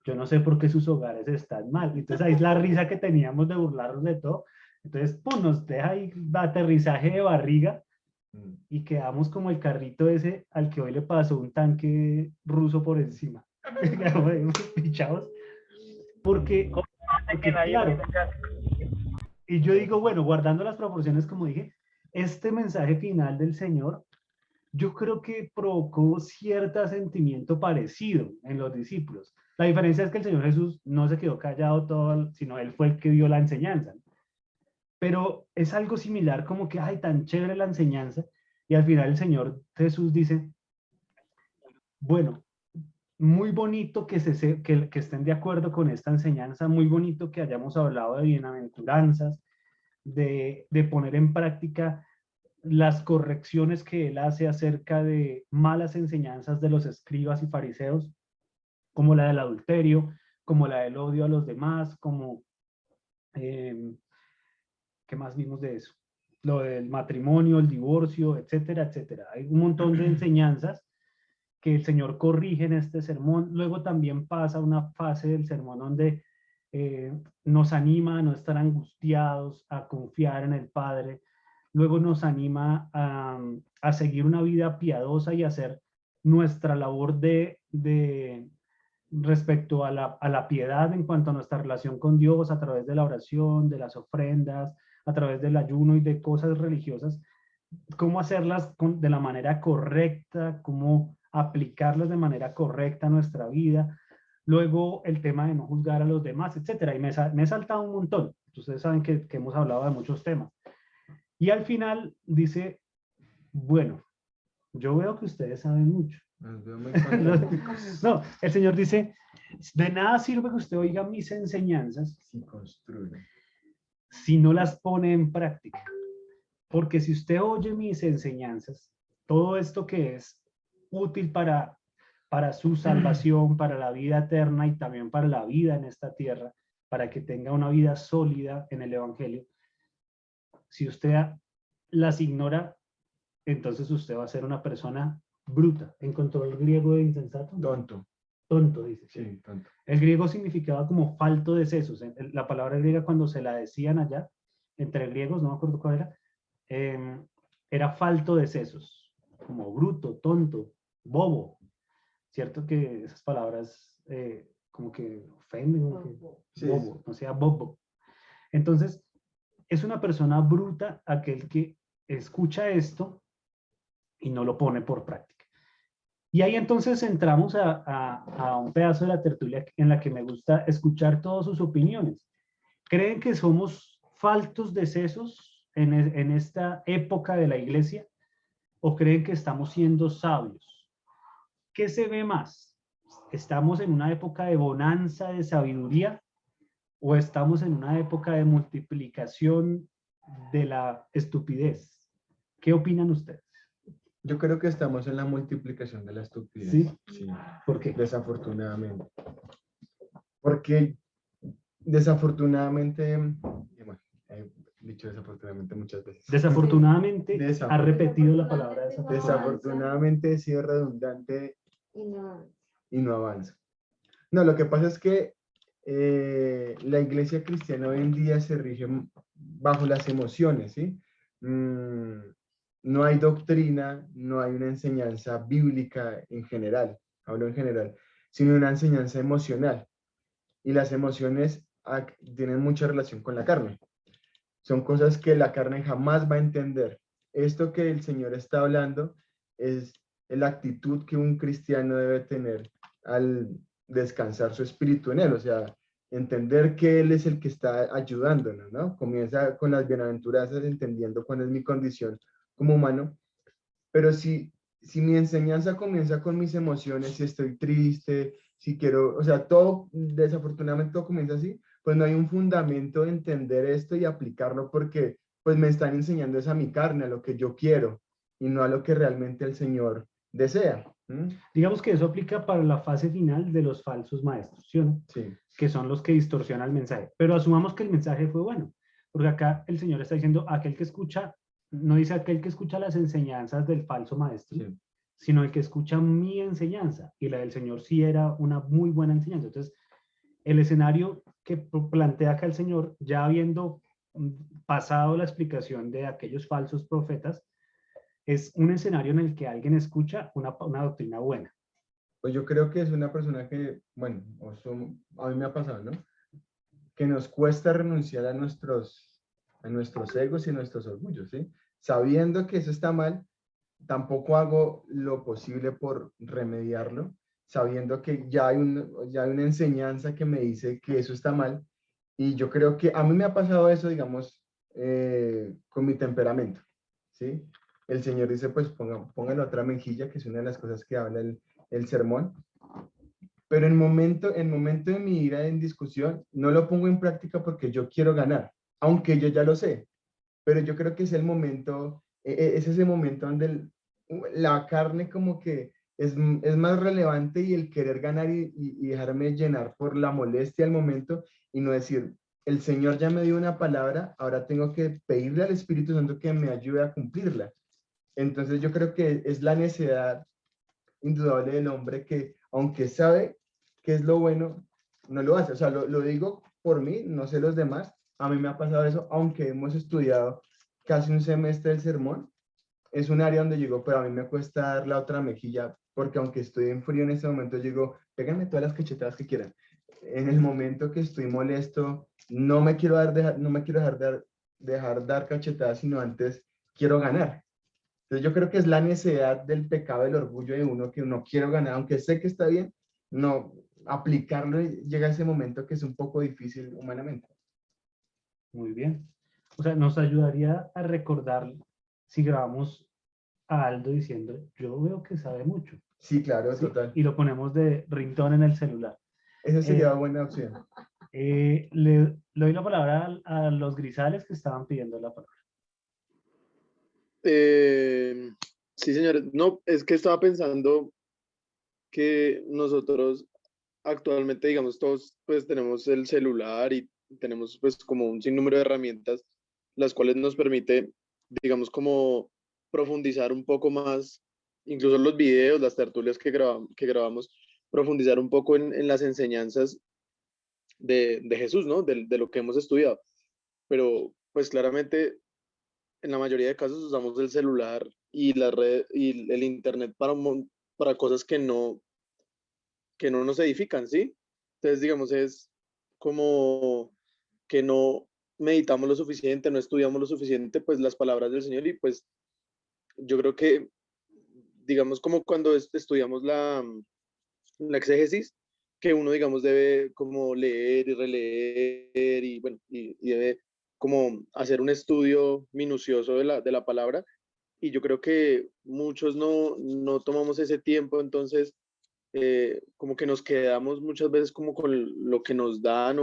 Yo no sé por qué sus hogares están mal. Entonces ahí es la risa que teníamos de burlarnos de todo. Entonces, pues nos deja ahí aterrizaje de barriga y quedamos como el carrito ese al que hoy le pasó un tanque ruso por encima. Pichados. Porque claro, y yo digo, bueno, guardando las proporciones, como dije, este mensaje final del Señor, yo creo que provocó cierto sentimiento parecido en los discípulos. La diferencia es que el Señor Jesús no se quedó callado todo, sino Él fue el que dio la enseñanza. Pero es algo similar, como que, ay, tan chévere la enseñanza, y al final el Señor Jesús dice, bueno, muy bonito que estén de acuerdo con esta enseñanza, muy bonito que hayamos hablado de bienaventuranzas, de poner en práctica las correcciones que él hace acerca de malas enseñanzas de los escribas y fariseos, como la del adulterio, como la del odio a los demás, como, ¿qué más vimos de eso? Lo del matrimonio, el divorcio, etcétera, etcétera. Hay un montón de enseñanzas que el Señor corrige en este sermón. Luego también pasa una fase del sermón donde nos anima a no estar angustiados, a confiar en el Padre. Luego nos anima a seguir una vida piadosa y hacer nuestra labor respecto a la piedad en cuanto a nuestra relación con Dios a través de la oración, de las ofrendas, a través del ayuno y de cosas religiosas, cómo hacerlas de la manera correcta, cómo aplicarlas de manera correcta a nuestra vida. Luego el tema de no juzgar a los demás, etcétera. Y me he saltado un montón. Ustedes saben que hemos hablado de muchos temas. Y al final dice, bueno, yo veo que ustedes saben mucho. No, el Señor dice, de nada sirve que usted oiga mis enseñanzas si no las pone en práctica. Porque si usted oye mis enseñanzas, todo esto que es útil para su salvación, para la vida eterna y también para la vida en esta tierra, para que tenga una vida sólida en el Evangelio, si usted las ignora, entonces usted va a ser una persona bruta. ¿Encontró el griego de insensato? Tonto. Tonto, dice. Sí, tonto. El griego significaba como falto de sesos. La palabra griega cuando se la decían allá, entre griegos, no me acuerdo cuál era falto de sesos, como bruto, tonto, bobo. Cierto que esas palabras como que ofenden, como que bobo, no sea bobo. Entonces, es una persona bruta aquel que escucha esto y no lo pone por práctica. Y ahí entonces entramos a un pedazo de la tertulia en la que me gusta escuchar todas sus opiniones. ¿Creen que somos faltos de sesos en esta época de la iglesia? ¿O creen que estamos siendo sabios? ¿Qué se ve más? ¿Estamos en una época de bonanza, de sabiduría? ¿O estamos en una época de multiplicación de la estupidez? ¿Qué opinan ustedes? Yo creo que estamos en la multiplicación de la estupidez. ¿Sí? Sí. ¿Por qué? Desafortunadamente. Porque desafortunadamente, bueno, he dicho desafortunadamente muchas veces. Desafortunadamente ha repetido la palabra desafortunadamente. Desafortunadamente he sido redundante y no avanza. No, lo que pasa es que la iglesia cristiana hoy en día se rige bajo las emociones, ¿sí? No hay doctrina, no hay una enseñanza bíblica en general, hablo en general, sino una enseñanza emocional. Y las emociones tienen mucha relación con la carne. Son cosas que la carne jamás va a entender. Esto que el Señor está hablando es la actitud que un cristiano debe tener al descansar su espíritu en Él, o sea, entender que Él es el que está ayudándonos, ¿no? Comienza con las bienaventuranzas, entendiendo cuál es mi condición como humano, pero si mi enseñanza comienza con mis emociones, si estoy triste, si quiero, o sea, todo, desafortunadamente todo comienza así, pues no hay un fundamento de entender esto y aplicarlo porque pues me están enseñando es a mi carne, a lo que yo quiero y no a lo que realmente el Señor desea. Digamos que eso aplica para la fase final de los falsos maestros, ¿sí o no? Sí. Que son los que distorsionan el mensaje. Pero asumamos que el mensaje fue bueno, porque acá el Señor está diciendo aquel que escucha, no dice aquel que escucha las enseñanzas del falso maestro, Sí. sino el que escucha mi enseñanza. Y la del Señor sí era una muy buena enseñanza. Entonces, el escenario que plantea acá el Señor, ya habiendo pasado la explicación de aquellos falsos profetas, es un escenario en el que alguien escucha una doctrina buena. Pues yo creo que es una persona que, bueno, a mí me ha pasado, ¿no? Que nos cuesta renunciar a nuestros egos y nuestros orgullos, ¿sí? Sabiendo que eso está mal, tampoco hago lo posible por remediarlo, sabiendo que ya hay una enseñanza que me dice que eso está mal. Y yo creo que a mí me ha pasado eso, digamos, con mi temperamento, ¿sí? El Señor dice, pues ponga la otra mejilla, que es una de las cosas que habla el sermón. Pero en momento de mi ira en discusión, no lo pongo en práctica porque yo quiero ganar, aunque yo ya lo sé. Pero yo creo que es el momento, es ese momento donde la carne como que es más relevante y el querer ganar y dejarme llenar por la molestia del momento y no decir, el Señor ya me dio una palabra, ahora tengo que pedirle al Espíritu Santo que me ayude a cumplirla. Entonces yo creo que es la necesidad indudable del hombre que, aunque sabe qué es lo bueno, no lo hace. O sea, lo digo por mí, no sé los demás. A mí me ha pasado eso, aunque hemos estudiado casi un semestre el sermón, es un área donde digo, pero a mí me cuesta dar la otra mejilla, porque aunque estoy en frío en ese momento, digo, péganme todas las cachetadas que quieran. En el momento que estoy molesto, no me quiero dejar dar cachetadas, sino antes quiero ganar. Entonces yo creo que es la necesidad del pecado del orgullo de uno que uno quiere ganar, aunque sé que está bien, no aplicarlo y llega a ese momento que es un poco difícil humanamente. Muy bien. O sea, nos ayudaría a recordar si grabamos a Aldo diciendo, yo veo que sabe mucho. Sí, claro, ¿Sí? total. Y lo ponemos de ringtone en el celular. Esa sería buena opción. Le doy la palabra a los grisales que estaban pidiendo la palabra. Sí, señores. No, es que estaba pensando que nosotros actualmente, digamos, todos pues tenemos el celular y tenemos pues como un sinnúmero de herramientas, las cuales nos permite, digamos, como profundizar un poco más, incluso los videos, las tertulias que grabamos, profundizar un poco en las enseñanzas de Jesús, ¿no? De lo que hemos estudiado. Pero pues claramente en la mayoría de casos usamos el celular y la red y el internet para cosas que no nos edifican, ¿sí? Entonces, digamos, es como que no meditamos lo suficiente, no estudiamos lo suficiente, pues las palabras del Señor y pues yo creo que, digamos, como cuando estudiamos la exégesis, que uno, digamos, debe como leer y releer y, bueno, y debe como hacer un estudio minucioso de la palabra. Y yo creo que muchos no tomamos ese tiempo, entonces como que nos quedamos muchas veces como con lo que nos dan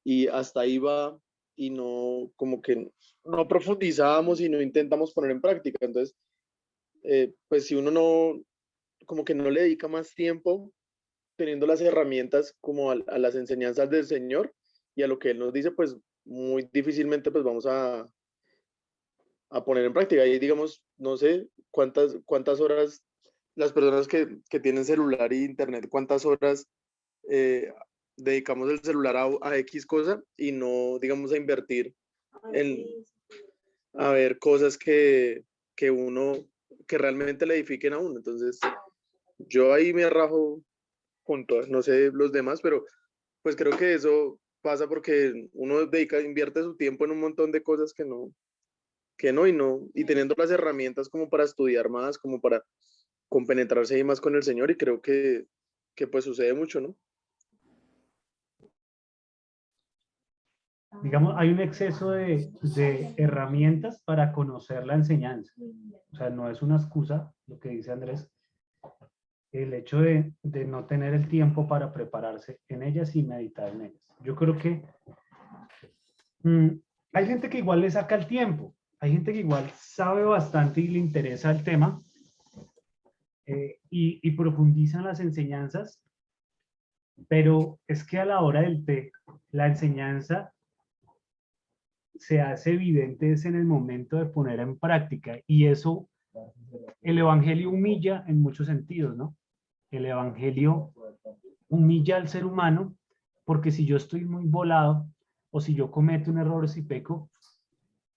y hasta ahí va y no, como que no profundizamos y no intentamos poner en práctica. Entonces, pues si uno no, como que no le dedica más tiempo teniendo las herramientas como a las enseñanzas del Señor y a lo que Él nos dice, pues muy difícilmente pues vamos a poner en práctica. Y digamos, no sé cuántas horas las personas que tienen celular e internet, cuántas horas dedicamos el celular a X cosa y no, digamos, a invertir en a ver cosas que que realmente le edifiquen a uno. Entonces, yo ahí me rajo junto, no sé los demás, pero pues creo que eso pasa porque uno invierte su tiempo en un montón de cosas y teniendo las herramientas como para estudiar más, como para compenetrarse ahí más con el Señor, y creo que pues sucede mucho, ¿no? Digamos, hay un exceso de herramientas para conocer la enseñanza. O sea, no es una excusa lo que dice Andrés. el hecho de no tener el tiempo para prepararse en ellas y meditar en ellas. Yo creo que hay gente que igual le saca el tiempo, hay gente que igual sabe bastante y le interesa el tema y profundiza en las enseñanzas, pero es que a la hora del té, la enseñanza se hace evidente es en el momento de poner en práctica, y eso el evangelio humilla en muchos sentidos, ¿no? El evangelio humilla al ser humano, porque si yo estoy muy volado o si yo cometo un error, si peco,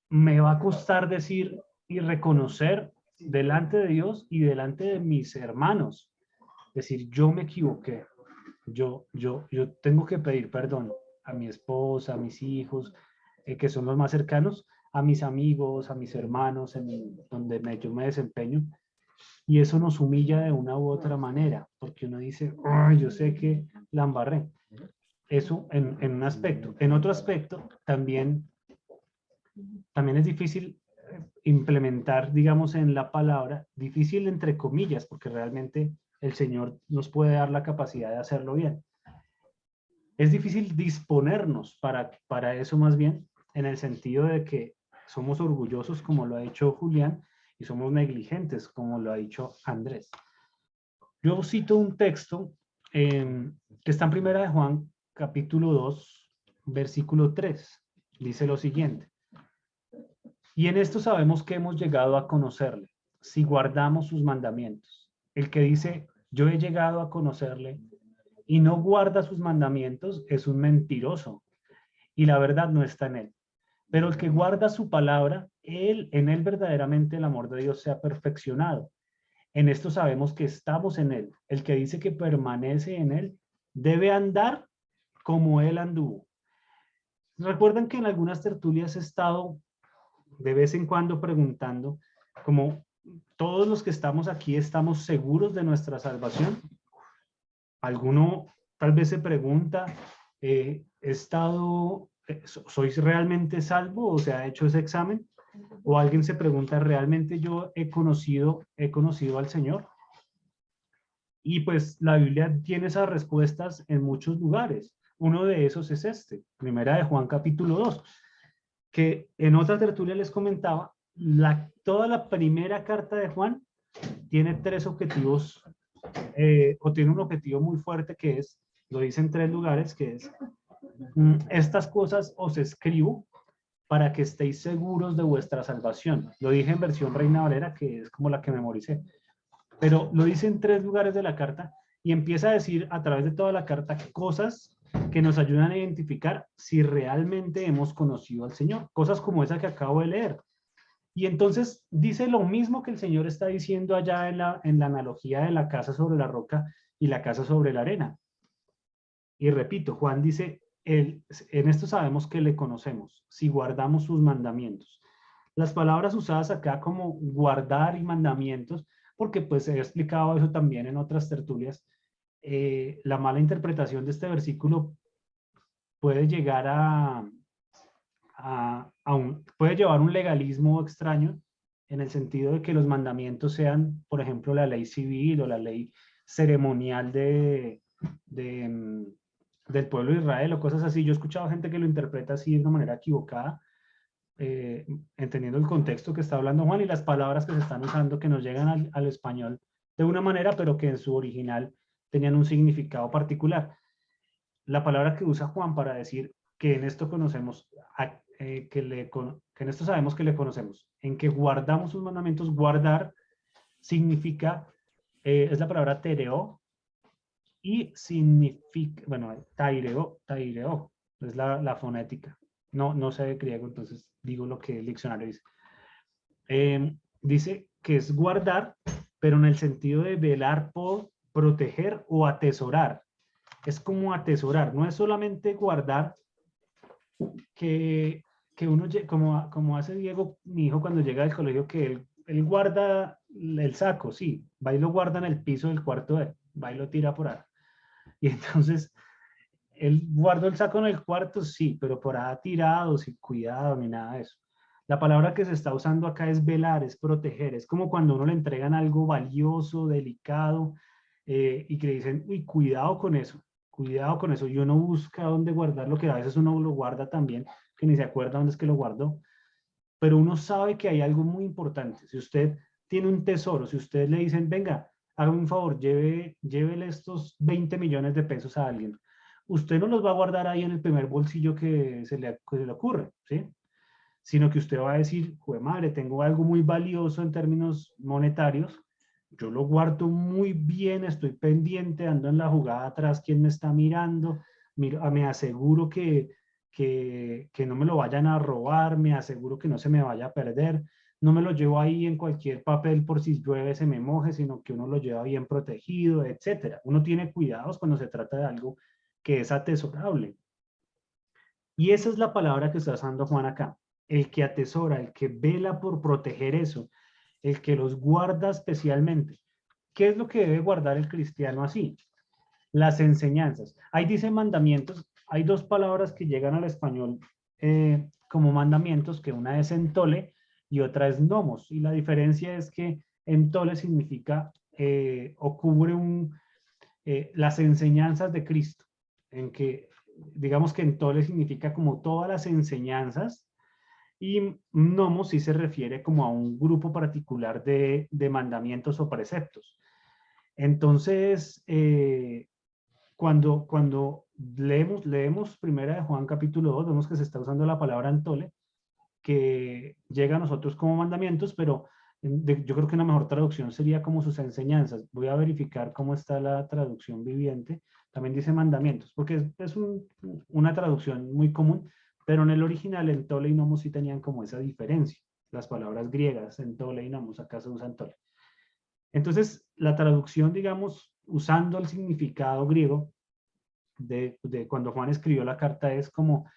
me va a costar decir y reconocer delante de Dios y delante de mis hermanos, decir, yo me equivoqué, yo tengo que pedir perdón a mi esposa, a mis hijos, que son los más cercanos, a mis amigos, a mis hermanos, donde yo me desempeño, y eso nos humilla de una u otra manera, porque uno dice, oh, yo sé que la embarré. Eso en un aspecto. En otro aspecto, también es difícil implementar, digamos, en la palabra, difícil entre comillas, porque realmente el Señor nos puede dar la capacidad de hacerlo bien. Es difícil disponernos para eso más bien, en el sentido de que somos orgullosos, como lo ha dicho Julián, y somos negligentes, como lo ha dicho Andrés. Yo cito un texto que está en Primera de Juan, capítulo 2, versículo 3. Dice lo siguiente: y en esto sabemos que hemos llegado a conocerle, si guardamos sus mandamientos. El que dice, yo he llegado a conocerle, y no guarda sus mandamientos, es un mentiroso, y la verdad no está en él. Pero el que guarda su palabra, en él verdaderamente el amor de Dios se ha perfeccionado. En esto sabemos que estamos en él. El que dice que permanece en él, debe andar como él anduvo. Recuerdan que en algunas tertulias he estado de vez en cuando preguntando, como todos los que estamos aquí estamos seguros de nuestra salvación. Alguno tal vez se pregunta, ¿soy realmente salvo o se ha hecho ese examen? O alguien se pregunta, ¿realmente yo he conocido al Señor? Y pues la Biblia tiene esas respuestas en muchos lugares. Uno de esos es Primera de Juan capítulo 2, que en otra tertulia les comentaba, toda la primera carta de Juan tiene tres objetivos, o tiene un objetivo muy fuerte que es, lo dice en tres lugares, que es, estas cosas os escribo para que estéis seguros de vuestra salvación. Lo dije en versión Reina Valera, que es como la que memoricé, pero lo dice en tres lugares de la carta y empieza a decir a través de toda la carta cosas que nos ayudan a identificar si realmente hemos conocido al Señor, cosas como esa que acabo de leer. Y entonces dice lo mismo que el Señor está diciendo allá en la analogía de la casa sobre la roca y la casa sobre la arena. Y repito, Juan dice, en esto sabemos que le conocemos, si guardamos sus mandamientos. Las palabras usadas acá como guardar y mandamientos, porque pues he explicado eso también en otras tertulias, la mala interpretación de este versículo puede llegar puede llevar un legalismo extraño, en el sentido de que los mandamientos sean, por ejemplo, la ley civil o la ley ceremonial del pueblo de Israel o cosas así. Yo he escuchado gente que lo interpreta así de una manera equivocada, entendiendo el contexto que está hablando Juan y las palabras que se están usando que nos llegan al español de una manera, pero que en su original tenían un significado particular. La palabra que usa Juan para decir que en esto conocemos, que en esto sabemos que le conocemos, en que guardamos sus mandamientos, guardar significa, es la palabra tereo, y significa, bueno, taireo, es la fonética. No sé de griego, entonces digo lo que el diccionario dice. Dice que es guardar, pero en el sentido de velar por, proteger o atesorar. Es como atesorar, no es solamente guardar que uno, como hace Diego, mi hijo, cuando llega del colegio, que él guarda el saco, sí, va y lo guarda en el piso del cuarto de él, va y lo tira por ahí. Y entonces, él guardó el saco en el cuarto, sí, pero por ahí tirado, sin cuidado, ni nada de eso. La palabra que se está usando acá es velar, es proteger, es como cuando uno le entregan algo valioso, delicado, y que le dicen, uy, cuidado con eso, y uno busca dónde guardar lo que a veces uno lo guarda también, que ni se acuerda dónde es que lo guardó, pero uno sabe que hay algo muy importante. Si usted tiene un tesoro, si usted le dicen, venga, hágame un favor, llévele estos 20 millones de pesos a alguien, usted no los va a guardar ahí en el primer bolsillo que se le ocurre, ¿sí? Sino que usted va a decir, jue madre, tengo algo muy valioso en términos monetarios, yo lo guardo muy bien, estoy pendiente, ando en la jugada atrás, quién me está mirando, me aseguro que no me lo vayan a robar, me aseguro que no se me vaya a perder, no me lo llevo ahí en cualquier papel por si llueve se me moje, sino que uno lo lleva bien protegido, etcétera. Uno tiene cuidados cuando se trata de algo que es atesorable. Y esa es la palabra que está usando Juan acá. El que atesora, el que vela por proteger eso, el que los guarda especialmente. ¿Qué es lo que debe guardar el cristiano así? Las enseñanzas. Ahí dice mandamientos. Hay dos palabras que llegan al español como mandamientos, que una es entole y otra es nomos. Y la diferencia es que entole significa o cubre las enseñanzas de Cristo, en que digamos que entole significa como todas las enseñanzas y nomos sí se refiere como a un grupo particular de mandamientos o preceptos. Entonces, cuando leemos Primera de Juan capítulo 2, vemos que se está usando la palabra entole, que llega a nosotros como mandamientos, pero yo creo que una mejor traducción sería como sus enseñanzas. Voy a verificar cómo está la traducción viviente. También dice mandamientos, porque es una traducción muy común, pero en el original entole y nomos sí tenían como esa diferencia. Las palabras griegas, entole y nomos, acá se usa entole. Entonces, la traducción, digamos, usando el significado griego de cuando Juan escribió la carta es como,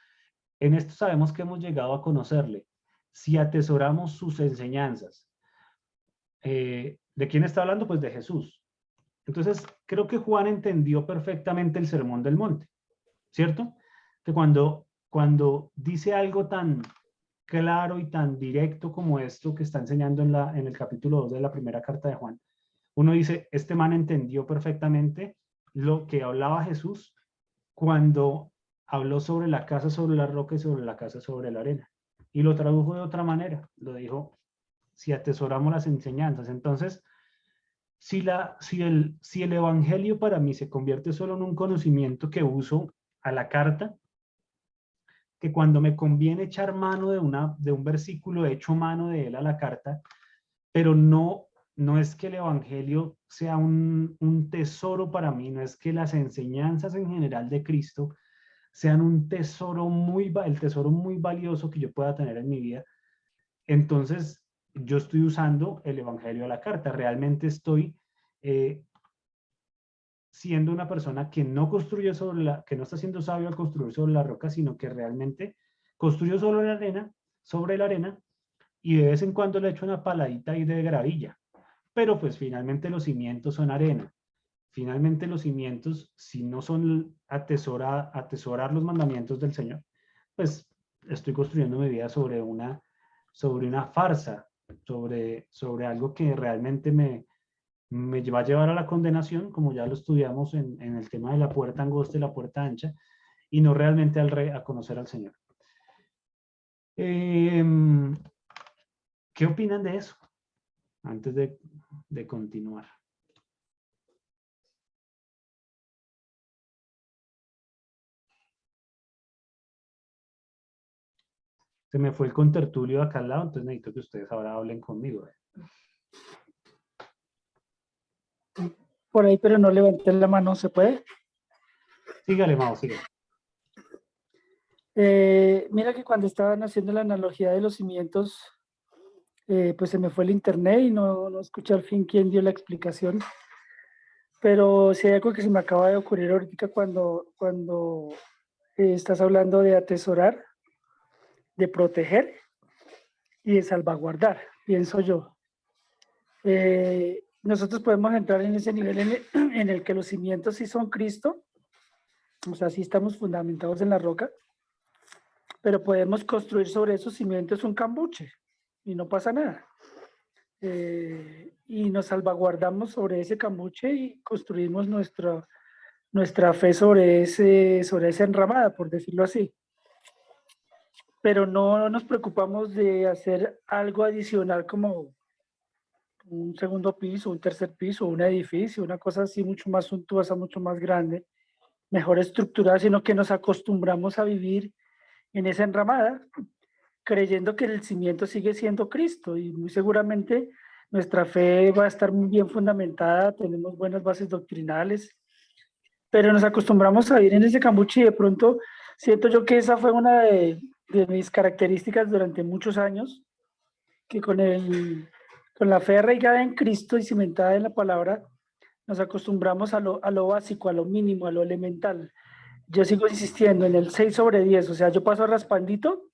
en esto sabemos que hemos llegado a conocerle, si atesoramos sus enseñanzas. ¿De quién está hablando? Pues de Jesús. Entonces, creo que Juan entendió perfectamente el Sermón del Monte, ¿cierto? Que cuando dice algo tan claro y tan directo como esto que está enseñando en el capítulo 2 de la primera carta de Juan, uno dice, este man entendió perfectamente lo que hablaba Jesús cuando habló sobre la casa sobre la roca y sobre la casa sobre la arena. Y lo tradujo de otra manera. Lo dijo, si atesoramos las enseñanzas. Entonces, si el evangelio para mí se convierte solo en un conocimiento que uso a la carta, que cuando me conviene echar mano de un versículo, echo mano de él a la carta, pero no es que el evangelio sea un tesoro para mí, no es que las enseñanzas en general de Cristo sean un tesoro el tesoro muy valioso que yo pueda tener en mi vida. Entonces, yo estoy usando el evangelio a la carta, realmente estoy siendo una persona que no construye que no está siendo sabio al construir sobre la roca, sino que realmente construyó sobre la arena, y de vez en cuando le echo una paladita ahí de gravilla. Pero pues finalmente los cimientos son arena. Finalmente los cimientos, si no son atesorar los mandamientos del Señor, pues estoy construyendo mi vida sobre una farsa, sobre algo que realmente me va a llevar a la condenación, como ya lo estudiamos en el tema de la puerta angosta y la puerta ancha, y no realmente a conocer al Señor. ¿Qué opinan de eso? Antes de continuar. Se me fue el contertulio de acá al lado, entonces necesito que ustedes ahora hablen conmigo. Por ahí, pero no levanten la mano, ¿se puede? Sígale, Mao, sígale. Mira que cuando estaban haciendo la analogía de los cimientos, pues se me fue el internet y no escuché al fin quién dio la explicación. Pero sí hay algo que se me acaba de ocurrir ahorita cuando estás hablando de atesorar, de proteger y de salvaguardar, pienso yo. Nosotros podemos entrar en ese nivel en el que los cimientos sí son Cristo, o sea, sí estamos fundamentados en la roca, pero podemos construir sobre esos cimientos un cambuche y no pasa nada. y nos salvaguardamos sobre ese cambuche y construimos nuestra fe sobre esa enramada, por decirlo así. Pero no nos preocupamos de hacer algo adicional como un segundo piso, un tercer piso, un edificio, una cosa así mucho más suntuosa, mucho más grande, mejor estructurada, sino que nos acostumbramos a vivir en esa enramada, creyendo que el cimiento sigue siendo Cristo y muy seguramente nuestra fe va a estar muy bien fundamentada, tenemos buenas bases doctrinales, pero nos acostumbramos a vivir en ese cambuche y de pronto siento yo que esa fue una de mis características durante muchos años, que con la fe arraigada en Cristo y cimentada en la palabra, nos acostumbramos a lo básico, a lo mínimo, a lo elemental. Yo sigo insistiendo en el 6 sobre 10, o sea, yo paso raspandito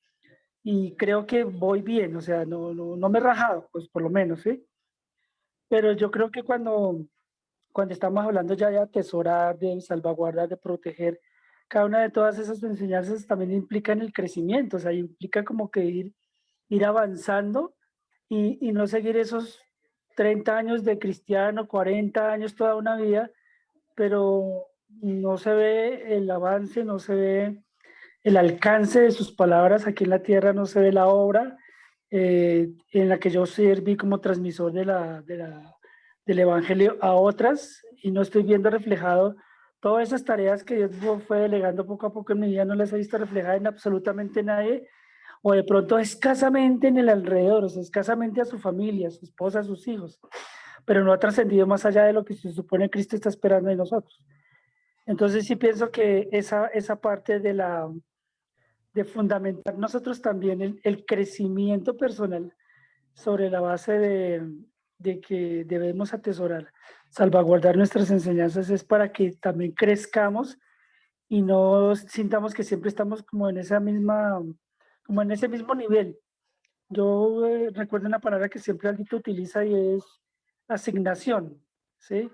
y creo que voy bien, o sea, no me he rajado, pues por lo menos, ¿sí? Pero yo creo que cuando estamos hablando ya de atesorar, de salvaguardar, de proteger, cada una de todas esas enseñanzas también implica en el crecimiento, o sea, implica como que ir avanzando y no seguir esos 30 años de cristiano, 40 años, toda una vida, pero no se ve el avance, no se ve el alcance de sus palabras aquí en la tierra, no se ve la obra en la que yo serví como transmisor del Evangelio a otras y no estoy viendo reflejado todas esas tareas que Dios fue delegando poco a poco en mi vida, no las he visto reflejadas en absolutamente nadie, o de pronto escasamente en el alrededor, o sea, escasamente a su familia, a su esposa, a sus hijos, pero no ha trascendido más allá de lo que se supone Cristo está esperando de nosotros. Entonces sí pienso que esa parte de fundamentar nosotros también el crecimiento personal sobre la base de que debemos atesorar, salvaguardar nuestras enseñanzas es para que también crezcamos y no sintamos que siempre estamos como en ese mismo nivel. Yo recuerdo una palabra que siempre Aldito utiliza y es asignación, ¿sí?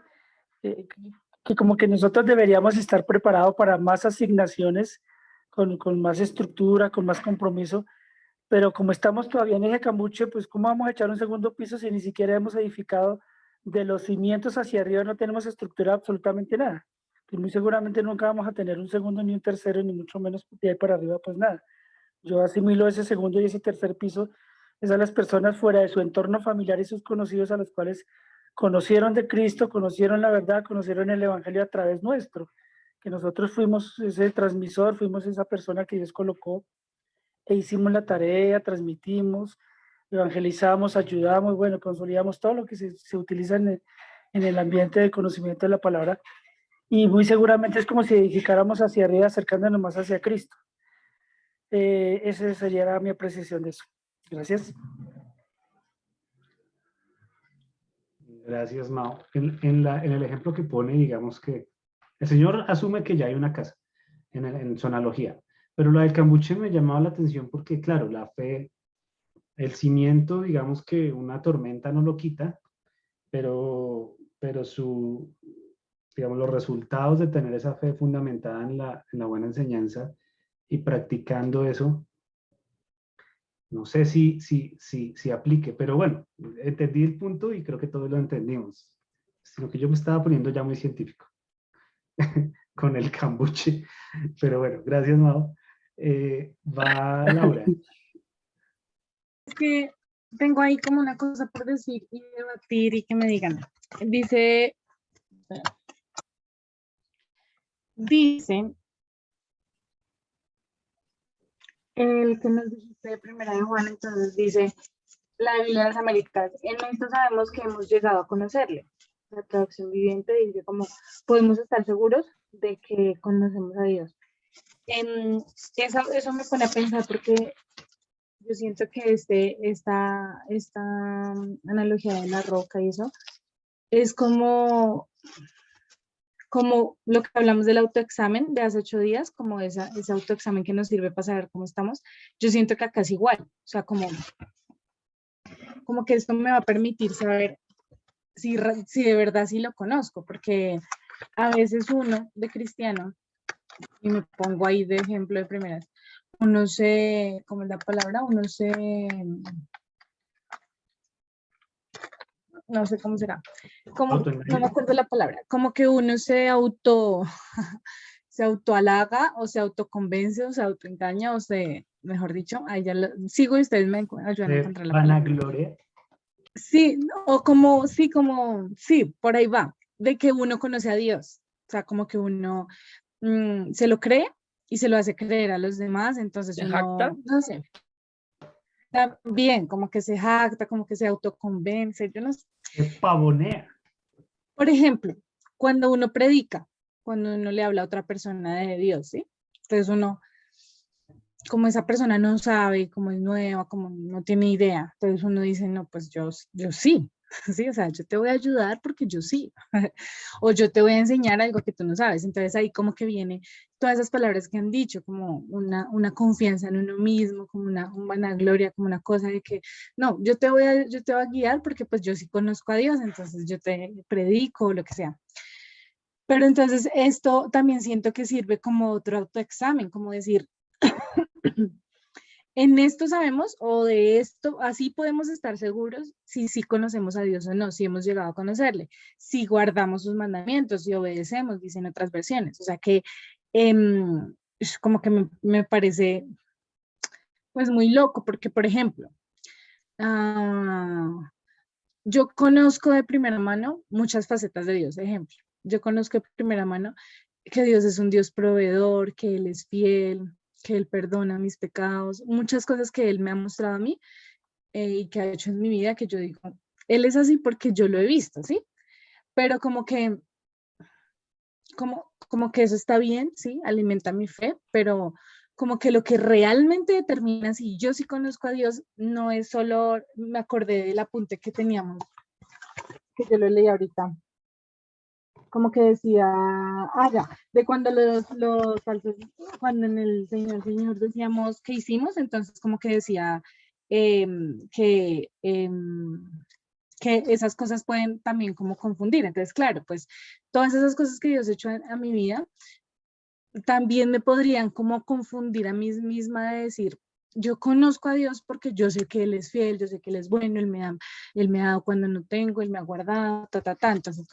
Que como que nosotros deberíamos estar preparados para más asignaciones, con más estructura, con más compromiso, pero como estamos todavía en ese cambuche, pues ¿cómo vamos a echar un segundo piso si ni siquiera hemos edificado de los cimientos hacia arriba, no tenemos estructura absolutamente nada? Pues muy seguramente nunca vamos a tener un segundo ni un tercero, ni mucho menos de ahí para arriba, pues nada. Yo asimilo ese segundo y ese tercer piso es a las personas fuera de su entorno familiar y sus conocidos a los cuales conocieron de Cristo, conocieron la verdad, conocieron el Evangelio a través nuestro, que nosotros fuimos ese transmisor, fuimos esa persona que Dios colocó e hicimos la tarea, transmitimos, evangelizamos, ayudamos, bueno, consolidamos todo lo que se utiliza en el ambiente de conocimiento de la palabra y muy seguramente es como si edificáramos hacia arriba, acercándonos más hacia Cristo. Esa sería mi apreciación de eso. Gracias. Gracias, Mao. En el ejemplo que pone, digamos que el señor asume que ya hay una casa en su analogía, pero lo del cambuche me llamaba la atención porque, claro, la fe, el cimiento, digamos que una tormenta no lo quita, pero digamos, los resultados de tener esa fe fundamentada en la buena enseñanza y practicando eso, no sé si aplique, pero bueno, entendí el punto y creo que todos lo entendimos. Sino que yo me estaba poniendo ya muy científico con el cambuche. Pero bueno, gracias, Mao. Va Laura. Es que tengo ahí como una cosa por decir y debatir y que me digan. Dice el que nos dijiste de Primera de Juan, entonces dice la Biblia de las Américas. En esto sabemos que hemos llegado a conocerle. La traducción viviente dice como podemos estar seguros de que conocemos a Dios. Eso me pone a pensar porque yo siento que esta analogía de la roca y eso es como lo que hablamos del autoexamen de hace 8 días, como ese autoexamen que nos sirve para saber cómo estamos. Yo siento que acá es igual, o sea, como que esto me va a permitir saber si de verdad sí lo conozco, porque a veces uno de cristiano, y me pongo ahí de ejemplo de primeras, uno se, ¿cómo es la palabra? Uno se no sé cómo será, como, no me Autoengaño. acuerdo la palabra, como que uno se se autohalaga o se autoconvence o se autoengaña o se, mejor dicho, ahí ya sigo y ustedes me ayudan a encontrar la palabra. Vanagloria. Sí, o como, sí, por ahí va, de que uno conoce a Dios, o sea, como que uno se lo cree y se lo hace creer a los demás, entonces ¿Se uno, jacta? no sé, también como que se jacta, como que se autoconvence, yo no sé. Se pavonea. Por ejemplo, cuando uno predica, cuando uno le habla a otra persona de Dios, ¿sí? Entonces uno, como esa persona no sabe, como es nueva, como no tiene idea, entonces uno dice, no, pues yo sí, sí, o sea, yo te voy a ayudar porque yo sí, o yo te voy a enseñar algo que tú no sabes, entonces ahí como que viene todas esas palabras que han dicho, como una confianza en uno mismo, como una vanagloria, como una cosa de que, no, yo te voy a guiar porque pues yo sí conozco a Dios, entonces yo te predico, o lo que sea. Pero entonces esto también siento que sirve como otro autoexamen, como decir, en esto sabemos o de esto, así podemos estar seguros si sí conocemos a Dios o no, si hemos llegado a conocerle, si guardamos sus mandamientos, si obedecemos, dicen otras versiones. O sea que es como que me parece pues muy loco porque, por ejemplo, ah, yo conozco de primera mano muchas facetas de Dios. Ejemplo, yo conozco de primera mano que Dios es un Dios proveedor, que Él es fiel, que Él perdona mis pecados, muchas cosas que Él me ha mostrado a mí y que ha hecho en mi vida que yo digo, Él es así porque yo lo he visto, ¿sí? Pero como que eso está bien, ¿sí? Alimenta mi fe, pero como que lo que realmente determina si yo sí conozco a Dios no es solo, me acordé del apunte que teníamos, que yo lo leí ahorita, como que decía, ya, de cuando los falsos, cuando en el Señor decíamos que hicimos, entonces como que decía que esas cosas pueden también como confundir. Entonces, claro, pues todas esas cosas que Dios ha hecho a mi vida también me podrían como confundir a mí misma de decir, yo conozco a Dios porque yo sé que Él es fiel, yo sé que Él es bueno, Él me ha dado cuando no tengo, Él me ha guardado, Entonces,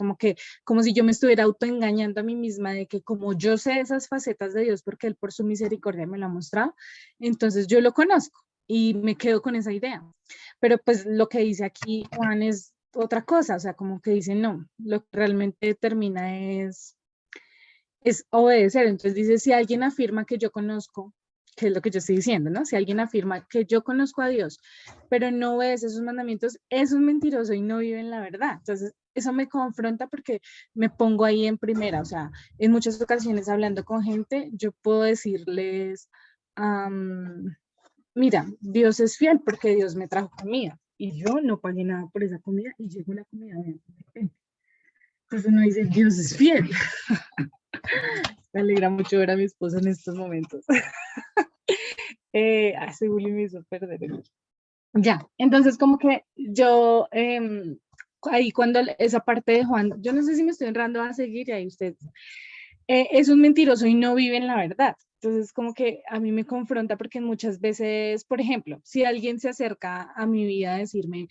como si yo me estuviera autoengañando a mí misma de que como yo sé esas facetas de Dios porque Él por su misericordia me lo ha mostrado, entonces yo lo conozco y me quedo con esa idea. Pero pues lo que dice aquí Juan es otra cosa, o sea, como que dice, no, lo que realmente determina es obedecer. Entonces dice, si alguien afirma que yo conozco, que es lo que yo estoy diciendo, ¿no? Si alguien afirma que yo conozco a Dios, pero no obedece sus mandamientos, es un mentiroso y no vive en la verdad. Entonces, eso me confronta porque me pongo ahí en primera. O sea, en muchas ocasiones hablando con gente, yo puedo decirles, mira, Dios es fiel porque Dios me trajo comida y yo no pagué nada por esa comida y llegó la comida. Entonces uno dice, Dios es fiel. Me alegra mucho ver a mi esposo en estos momentos. Ese bullying me hizo perder el... Ya, entonces como que yo, ahí cuando esa parte de Juan, yo no sé si me estoy honrando a seguir y ahí usted, es un mentiroso y no vive en la verdad. Entonces como que a mí me confronta porque muchas veces, por ejemplo, si alguien se acerca a mi vida a decirme,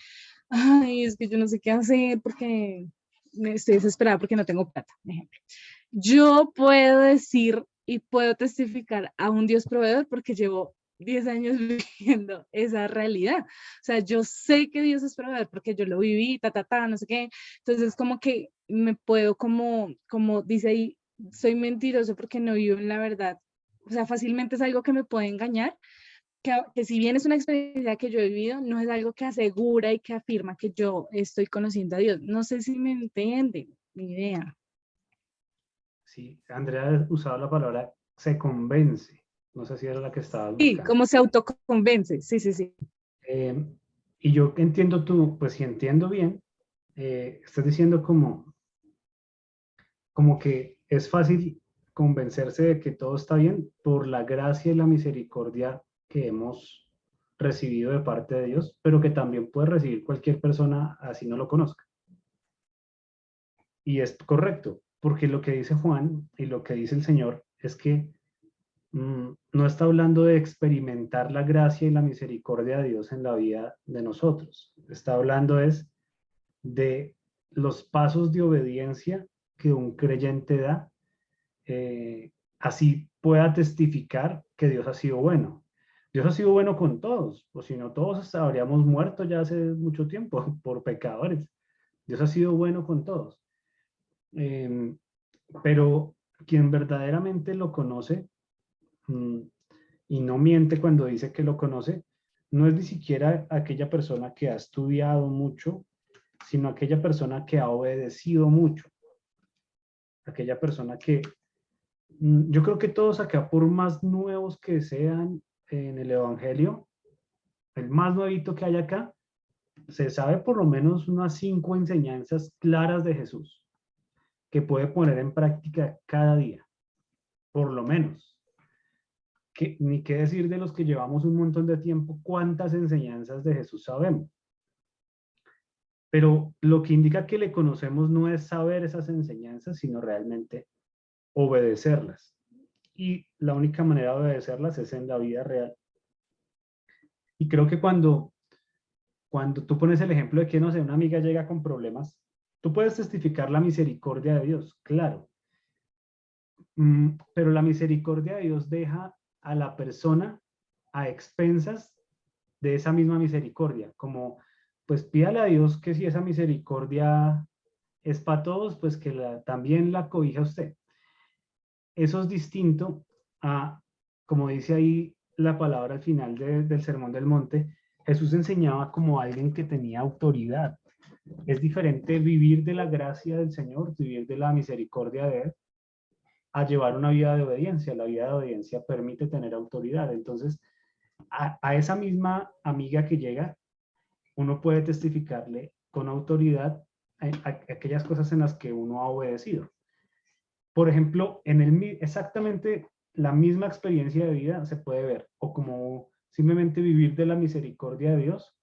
ay, es que yo no sé qué hacer porque estoy desesperada porque no tengo plata, por ejemplo. Yo puedo decir y puedo testificar a un Dios proveedor porque llevo 10 años viviendo esa realidad. O sea, yo sé que Dios es proveedor porque yo lo viví, no sé qué. Entonces, como que me puedo, como dice ahí, soy mentiroso porque no vivo en la verdad. O sea, fácilmente es algo que me puede engañar, que si bien es una experiencia que yo he vivido, no es algo que asegura y que afirma que yo estoy conociendo a Dios. No sé si me entienden mi idea. Sí, Andrea ha usado la palabra se convence. No sé si era la que estabas Sí, buscando. como se autoconvence, sí. Eh, y yo entiendo tú, pues si entiendo bien, estás diciendo como que es fácil convencerse de que todo está bien por la gracia y la misericordia que hemos recibido de parte de Dios, pero que también puede recibir cualquier persona así no lo conozca. Y es correcto, porque lo que dice Juan y lo que dice el Señor es que no está hablando de experimentar la gracia y la misericordia de Dios en la vida de nosotros. Está hablando es de los pasos de obediencia que un creyente da, así pueda testificar que Dios ha sido bueno. Dios ha sido bueno con todos, o si no todos habríamos muerto ya hace mucho tiempo por pecadores. Dios ha sido bueno con todos. Pero quien verdaderamente lo conoce y no miente cuando dice que lo conoce, no es ni siquiera aquella persona que ha estudiado mucho, sino aquella persona que ha obedecido mucho. Aquella persona que, yo creo que todos acá, por más nuevos que sean en el Evangelio, el más nuevito que hay acá, se sabe por lo menos unas 5 enseñanzas claras de Jesús que puede poner en práctica cada día, por lo menos. Ni qué decir de los que llevamos un montón de tiempo, cuántas enseñanzas de Jesús sabemos. Pero lo que indica que le conocemos no es saber esas enseñanzas, sino realmente obedecerlas. Y la única manera de obedecerlas es en la vida real. Y creo que cuando tú pones el ejemplo de que, no sé, una amiga llega con problemas, tú puedes testificar la misericordia de Dios, claro. Pero la misericordia de Dios deja a la persona a expensas de esa misma misericordia, como pues pídale a Dios que si esa misericordia es para todos, pues que también la cobija usted. Eso es distinto a, como dice ahí la palabra al final del Sermón del Monte, Jesús enseñaba como alguien que tenía autoridad. Es diferente vivir de la gracia del Señor, vivir de la misericordia de Él, a llevar una vida de obediencia. La vida de obediencia permite tener autoridad. Entonces, a esa misma amiga que llega, uno puede testificarle con autoridad a aquellas cosas en las que uno ha obedecido. Por ejemplo, exactamente la misma experiencia de vida se puede ver, o como simplemente vivir de la misericordia de Dios,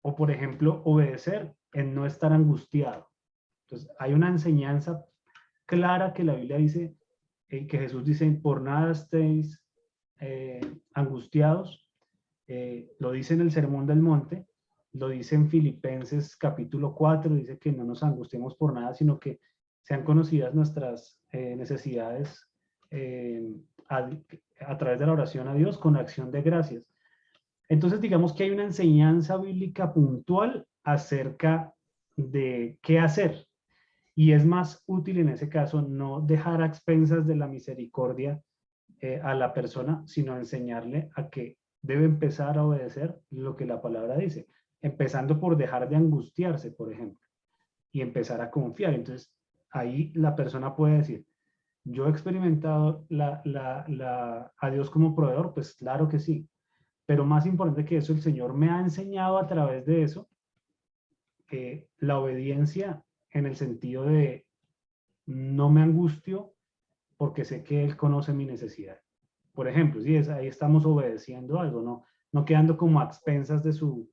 o por ejemplo, obedecer en no estar angustiado. Entonces, hay una enseñanza clara que la Biblia dice, que Jesús dice, por nada estéis angustiados. Lo dice en el Sermón del Monte, lo dice en Filipenses capítulo 4, dice que no nos angustiemos por nada, sino que sean conocidas nuestras necesidades a través de la oración a Dios con acción de gracias. Entonces, digamos que hay una enseñanza bíblica puntual acerca de qué hacer. Y es más útil en ese caso no dejar a expensas de la misericordia a la persona, sino enseñarle a que debe empezar a obedecer lo que la palabra dice, empezando por dejar de angustiarse, por ejemplo, y empezar a confiar. Entonces, ahí la persona puede decir, yo he experimentado a Dios como proveedor, pues claro que sí, pero más importante que eso, el Señor me ha enseñado a través de eso la obediencia en el sentido de no me angustio porque sé que Él conoce mi necesidad. Por ejemplo, si ahí estamos obedeciendo algo, no quedando como a expensas de su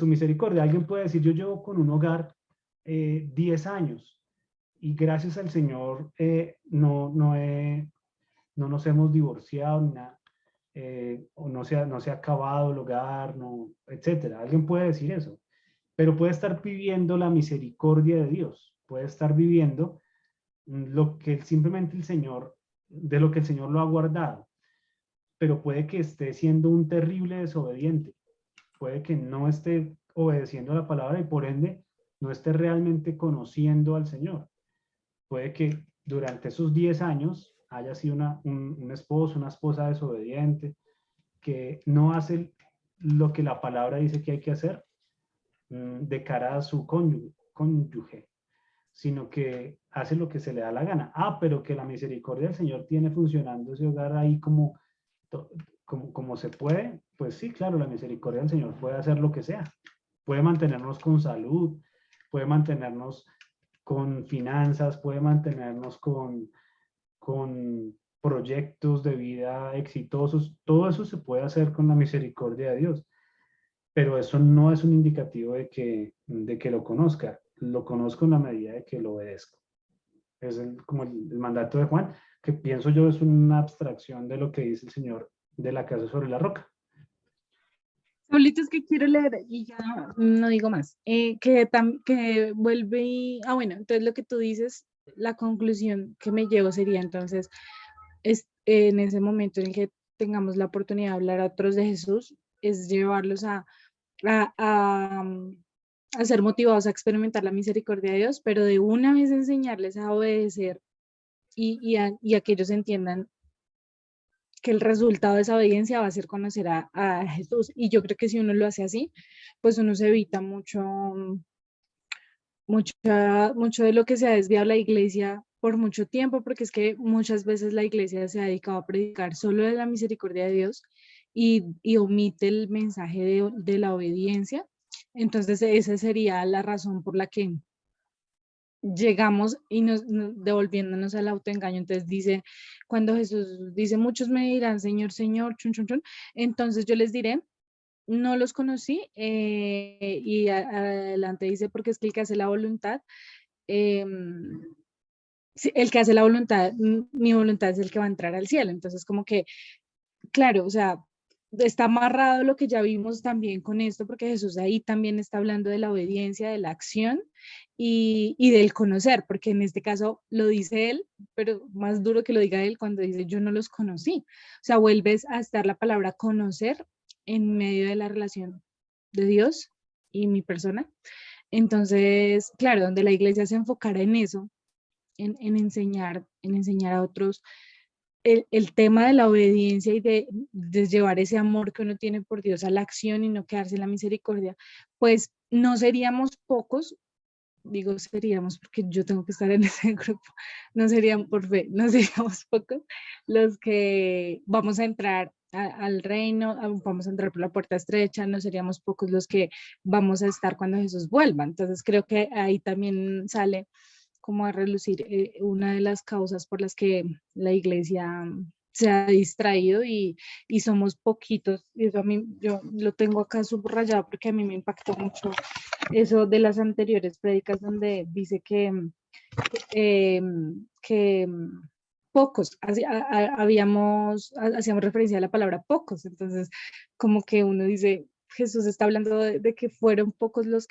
misericordia. Alguien puede decir, yo llevo con un hogar 10 años y gracias al Señor no nos hemos divorciado ni nada, o no se ha acabado el hogar, etcétera. Alguien puede decir eso, pero puede estar viviendo la misericordia de Dios, puede estar viviendo lo que simplemente de lo que el Señor lo ha guardado, pero puede que esté siendo un terrible desobediente, puede que no esté obedeciendo la palabra y por ende no esté realmente conociendo al Señor. Puede que durante esos 10 años haya sido un esposo, una esposa desobediente, que no hace lo que la palabra dice que hay que hacer de cara a su cónyuge, sino que hace lo que se le da la gana. Pero que la misericordia del Señor tiene funcionando ese hogar ahí como se puede, pues sí, claro, la misericordia del Señor puede hacer lo que sea. Puede mantenernos con salud, puede mantenernos con finanzas, puede mantenernos con proyectos de vida exitosos. Todo eso se puede hacer con la misericordia de Dios. Pero eso no es un indicativo de que lo conozca. Lo conozco en la medida de que lo obedezco. Es como el mandato de Juan, que pienso yo es una abstracción de lo que dice el Señor de la casa sobre la roca. Pablito, es que quiero leer y ya no digo más. Que vuelve y... Ah, bueno, entonces lo que tú dices, la conclusión que me llevo sería entonces, en ese momento en el que tengamos la oportunidad de hablar a otros de Jesús, es llevarlos a, a, mm, a ser motivados a experimentar la misericordia de Dios, pero de una vez enseñarles a obedecer y a que ellos entiendan que el resultado de esa obediencia va a ser conocer a Jesús. Y yo creo que si uno lo hace así, pues uno se evita mucho de lo que se ha desviado la iglesia por mucho tiempo, porque es que muchas veces la iglesia se ha dedicado a predicar solo de la misericordia de Dios y omite el mensaje de la obediencia. Entonces, esa sería la razón por la que llegamos y devolviéndonos al autoengaño. Entonces dice, cuando Jesús dice, muchos me dirán, Señor, Señor, chun, chun, chun, entonces yo les diré, no los conocí, y adelante dice, porque es que el que hace la voluntad, sí, el que hace la voluntad, mi voluntad es el que va a entrar al cielo. Entonces como que, claro, o sea, está amarrado lo que ya vimos también con esto, porque Jesús ahí también está hablando de la obediencia, de la acción y del conocer, porque en este caso lo dice él, pero más duro que lo diga él cuando dice yo no los conocí. O sea, vuelves a estar la palabra conocer en medio de la relación de Dios y mi persona. Entonces, claro, donde la iglesia se enfocara en eso, en enseñar a otros el tema de la obediencia y de llevar ese amor que uno tiene por Dios a la acción y no quedarse en la misericordia, pues no seríamos pocos, digo seríamos porque yo tengo que estar en ese grupo, no serían por fe, no seríamos pocos los que vamos a entrar al reino, vamos a entrar por la puerta estrecha, no seríamos pocos los que vamos a estar cuando Jesús vuelva. Entonces creo que ahí también sale como a relucir una de las causas por las que la iglesia se ha distraído y somos poquitos. Y eso a mí, yo lo tengo acá subrayado porque a mí me impactó mucho eso de las anteriores prédicas donde dice eh, que pocos, hacíamos referencia a la palabra pocos, entonces como que uno dice, Jesús está hablando de que fueron pocos los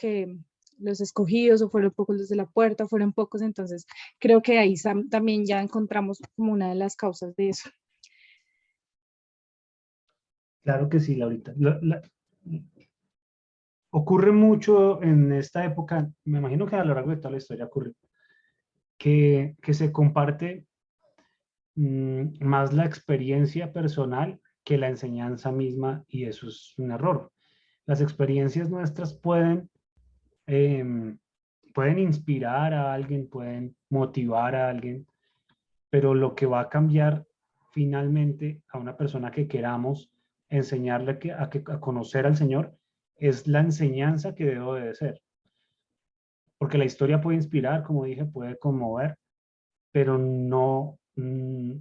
escogidos o fueron pocos los de la puerta, fueron pocos, entonces creo que ahí también ya encontramos como una de las causas de eso. Claro que sí, Laurita. Ocurre mucho en esta época, me imagino que a lo largo de toda la historia ocurre, que se comparte más la experiencia personal que la enseñanza misma, y eso es un error. Las experiencias nuestras pueden inspirar a alguien, pueden motivar a alguien, pero lo que va a cambiar finalmente a una persona que queramos enseñarle a conocer al Señor es la enseñanza que debe obedecer. Porque la historia puede inspirar, como dije, puede conmover, pero no,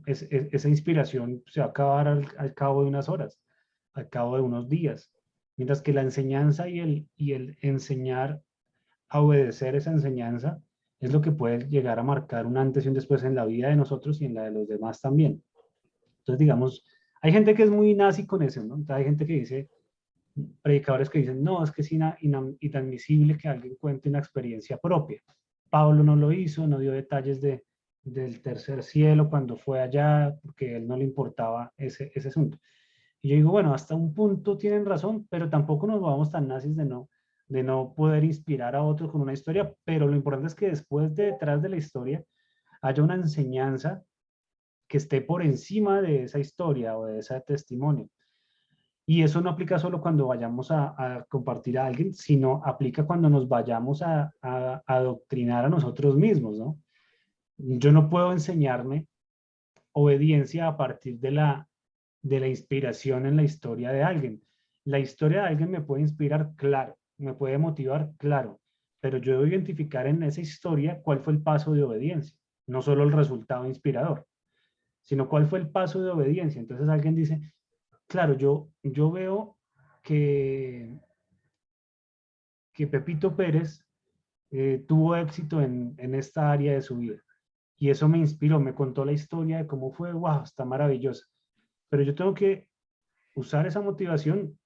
esa inspiración se va a acabar al cabo de unas horas, al cabo de unos días. Mientras que la enseñanza y el enseñar a obedecer esa enseñanza es lo que puede llegar a marcar un antes y un después en la vida de nosotros y en la de los demás también. Entonces, digamos, hay gente que es muy nazi con eso, ¿no? Entonces, hay gente que dice, predicadores que dicen, no, es que es inadmisible que alguien cuente una experiencia propia. Pablo no lo hizo, no dio detalles del tercer cielo cuando fue allá, porque a él no le importaba ese asunto. Y yo digo, bueno, hasta un punto tienen razón, pero tampoco nos vamos tan nazis de no poder inspirar a otros con una historia, pero lo importante es que después detrás de la historia haya una enseñanza que esté por encima de esa historia o de ese testimonio. Y eso no aplica solo cuando vayamos a compartir a alguien, sino aplica cuando nos vayamos a adoctrinar a nosotros mismos, ¿no? Yo no puedo enseñarme obediencia a partir de la inspiración en la historia de alguien. La historia de alguien me puede inspirar, claro, me puede motivar, claro, pero yo debo identificar en esa historia cuál fue el paso de obediencia, no solo el resultado inspirador, sino cuál fue el paso de obediencia. Entonces alguien dice, claro, yo veo que Pepito Pérez tuvo éxito en esta área de su vida. Y eso me inspiró, me contó la historia de cómo fue, wow, está maravillosa. Pero yo tengo que usar esa motivación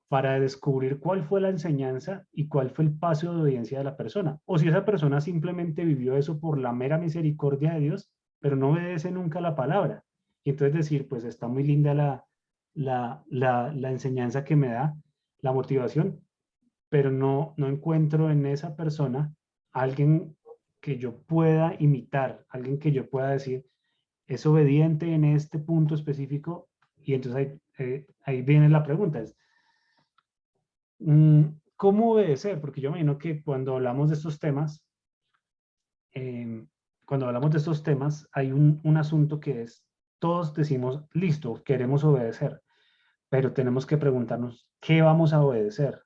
para descubrir cuál fue la enseñanza y cuál fue el paso de obediencia de la persona. O si esa persona simplemente vivió eso por la mera misericordia de Dios, pero no obedece nunca la palabra. Y entonces decir, pues está muy linda la enseñanza que me da, la motivación, pero no encuentro en esa persona alguien que yo pueda imitar, alguien que yo pueda decir, es obediente en este punto específico. Y entonces ahí viene la pregunta, es, ¿cómo obedecer? Porque yo me imagino que cuando hablamos de estos temas, hay un asunto que es, todos decimos, listo, queremos obedecer, pero tenemos que preguntarnos, ¿qué vamos a obedecer?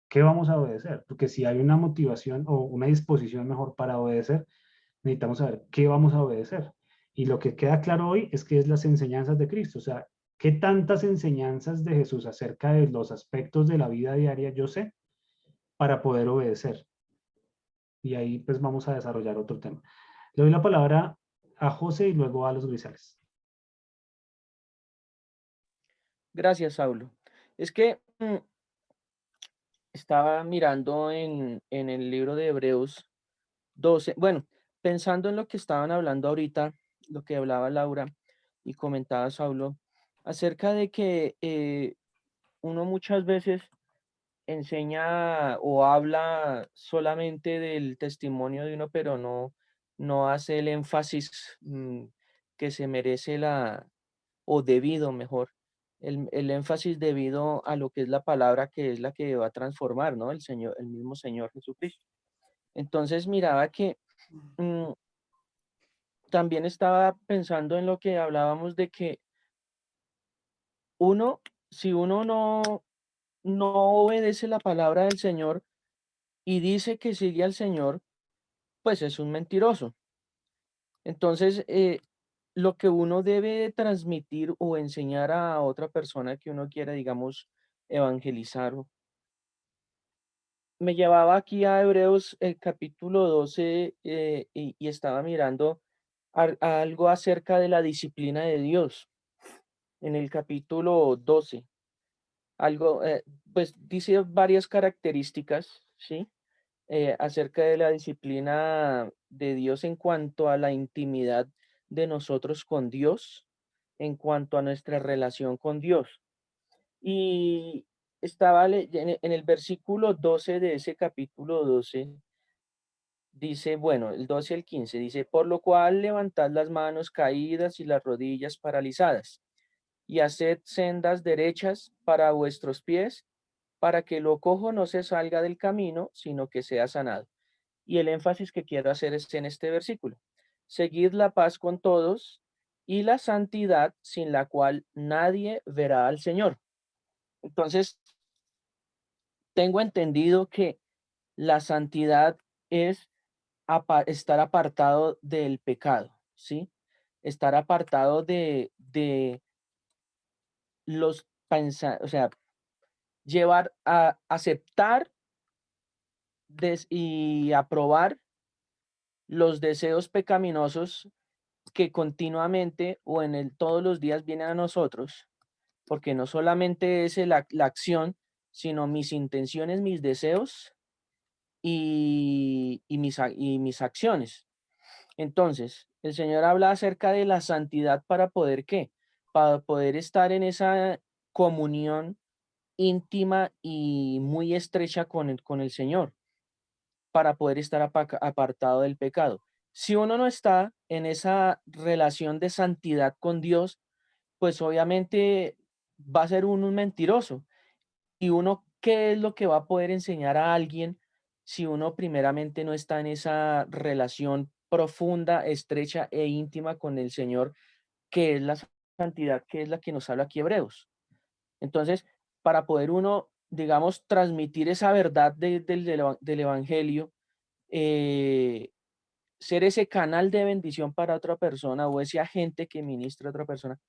¿Qué vamos a obedecer? Porque si hay una motivación o una disposición mejor para obedecer, necesitamos saber qué vamos a obedecer. Y lo que queda claro hoy es que es las enseñanzas de Cristo. O sea, ¿qué tantas enseñanzas de Jesús acerca de los aspectos de la vida diaria yo sé para poder obedecer? Y ahí pues vamos a desarrollar otro tema. Le doy la palabra a José y luego a los Grisales. Gracias, Saulo. Es que estaba mirando en el libro de Hebreos 12, bueno, pensando en lo que estaban hablando ahorita, lo que hablaba Laura y comentaba Saulo, acerca de que uno muchas veces enseña o habla solamente del testimonio de uno, pero no hace el énfasis que se merece o debido, mejor, el énfasis debido a lo que es la palabra que es la que va a transformar, ¿no? El mismo Señor Jesucristo. Entonces miraba que mm, también estaba pensando en lo que hablábamos de que si uno no obedece la palabra del Señor y dice que sigue al Señor, pues es un mentiroso. Entonces, lo que uno debe transmitir o enseñar a otra persona que uno quiera, digamos, evangelizar. Me llevaba aquí a Hebreos capítulo 12 y estaba mirando algo acerca de la disciplina de Dios en el capítulo 12. Algo, pues dice varias características, ¿sí? Acerca de la disciplina de Dios en cuanto a la intimidad de nosotros con Dios, en cuanto a nuestra relación con Dios. Y estaba en el versículo 12 de ese capítulo 12, dice, bueno, el 12 al 15, dice, por lo cual levantad las manos caídas y las rodillas paralizadas, y haced sendas derechas para vuestros pies, para que lo cojo no se salga del camino, sino que sea sanado. Y el énfasis que quiero hacer es en este versículo. Seguid la paz con todos y la santidad sin la cual nadie verá al Señor. Entonces, tengo entendido que la santidad es estar apartado del pecado, ¿sí? Estar apartado de los o sea, llevar a aceptar y aprobar los deseos pecaminosos que continuamente o todos los días vienen a nosotros, porque no solamente es la acción, sino mis intenciones, mis deseos y mis acciones. Entonces, el Señor habla acerca de la santidad para poder, ¿qué? Para poder estar en esa comunión íntima y muy estrecha con el Señor, para poder estar apartado del pecado. Si uno no está en esa relación de santidad con Dios, pues obviamente va a ser un mentiroso. Y uno, ¿qué es lo que va a poder enseñar a alguien si uno primeramente no está en esa relación profunda, estrecha e íntima con el Señor, que es la santidad, que es la que nos habla aquí Hebreos? Entonces, para poder uno, digamos, transmitir esa verdad del Evangelio, eh, ser ese canal de bendición para otra persona o ese agente que ministra a otra persona,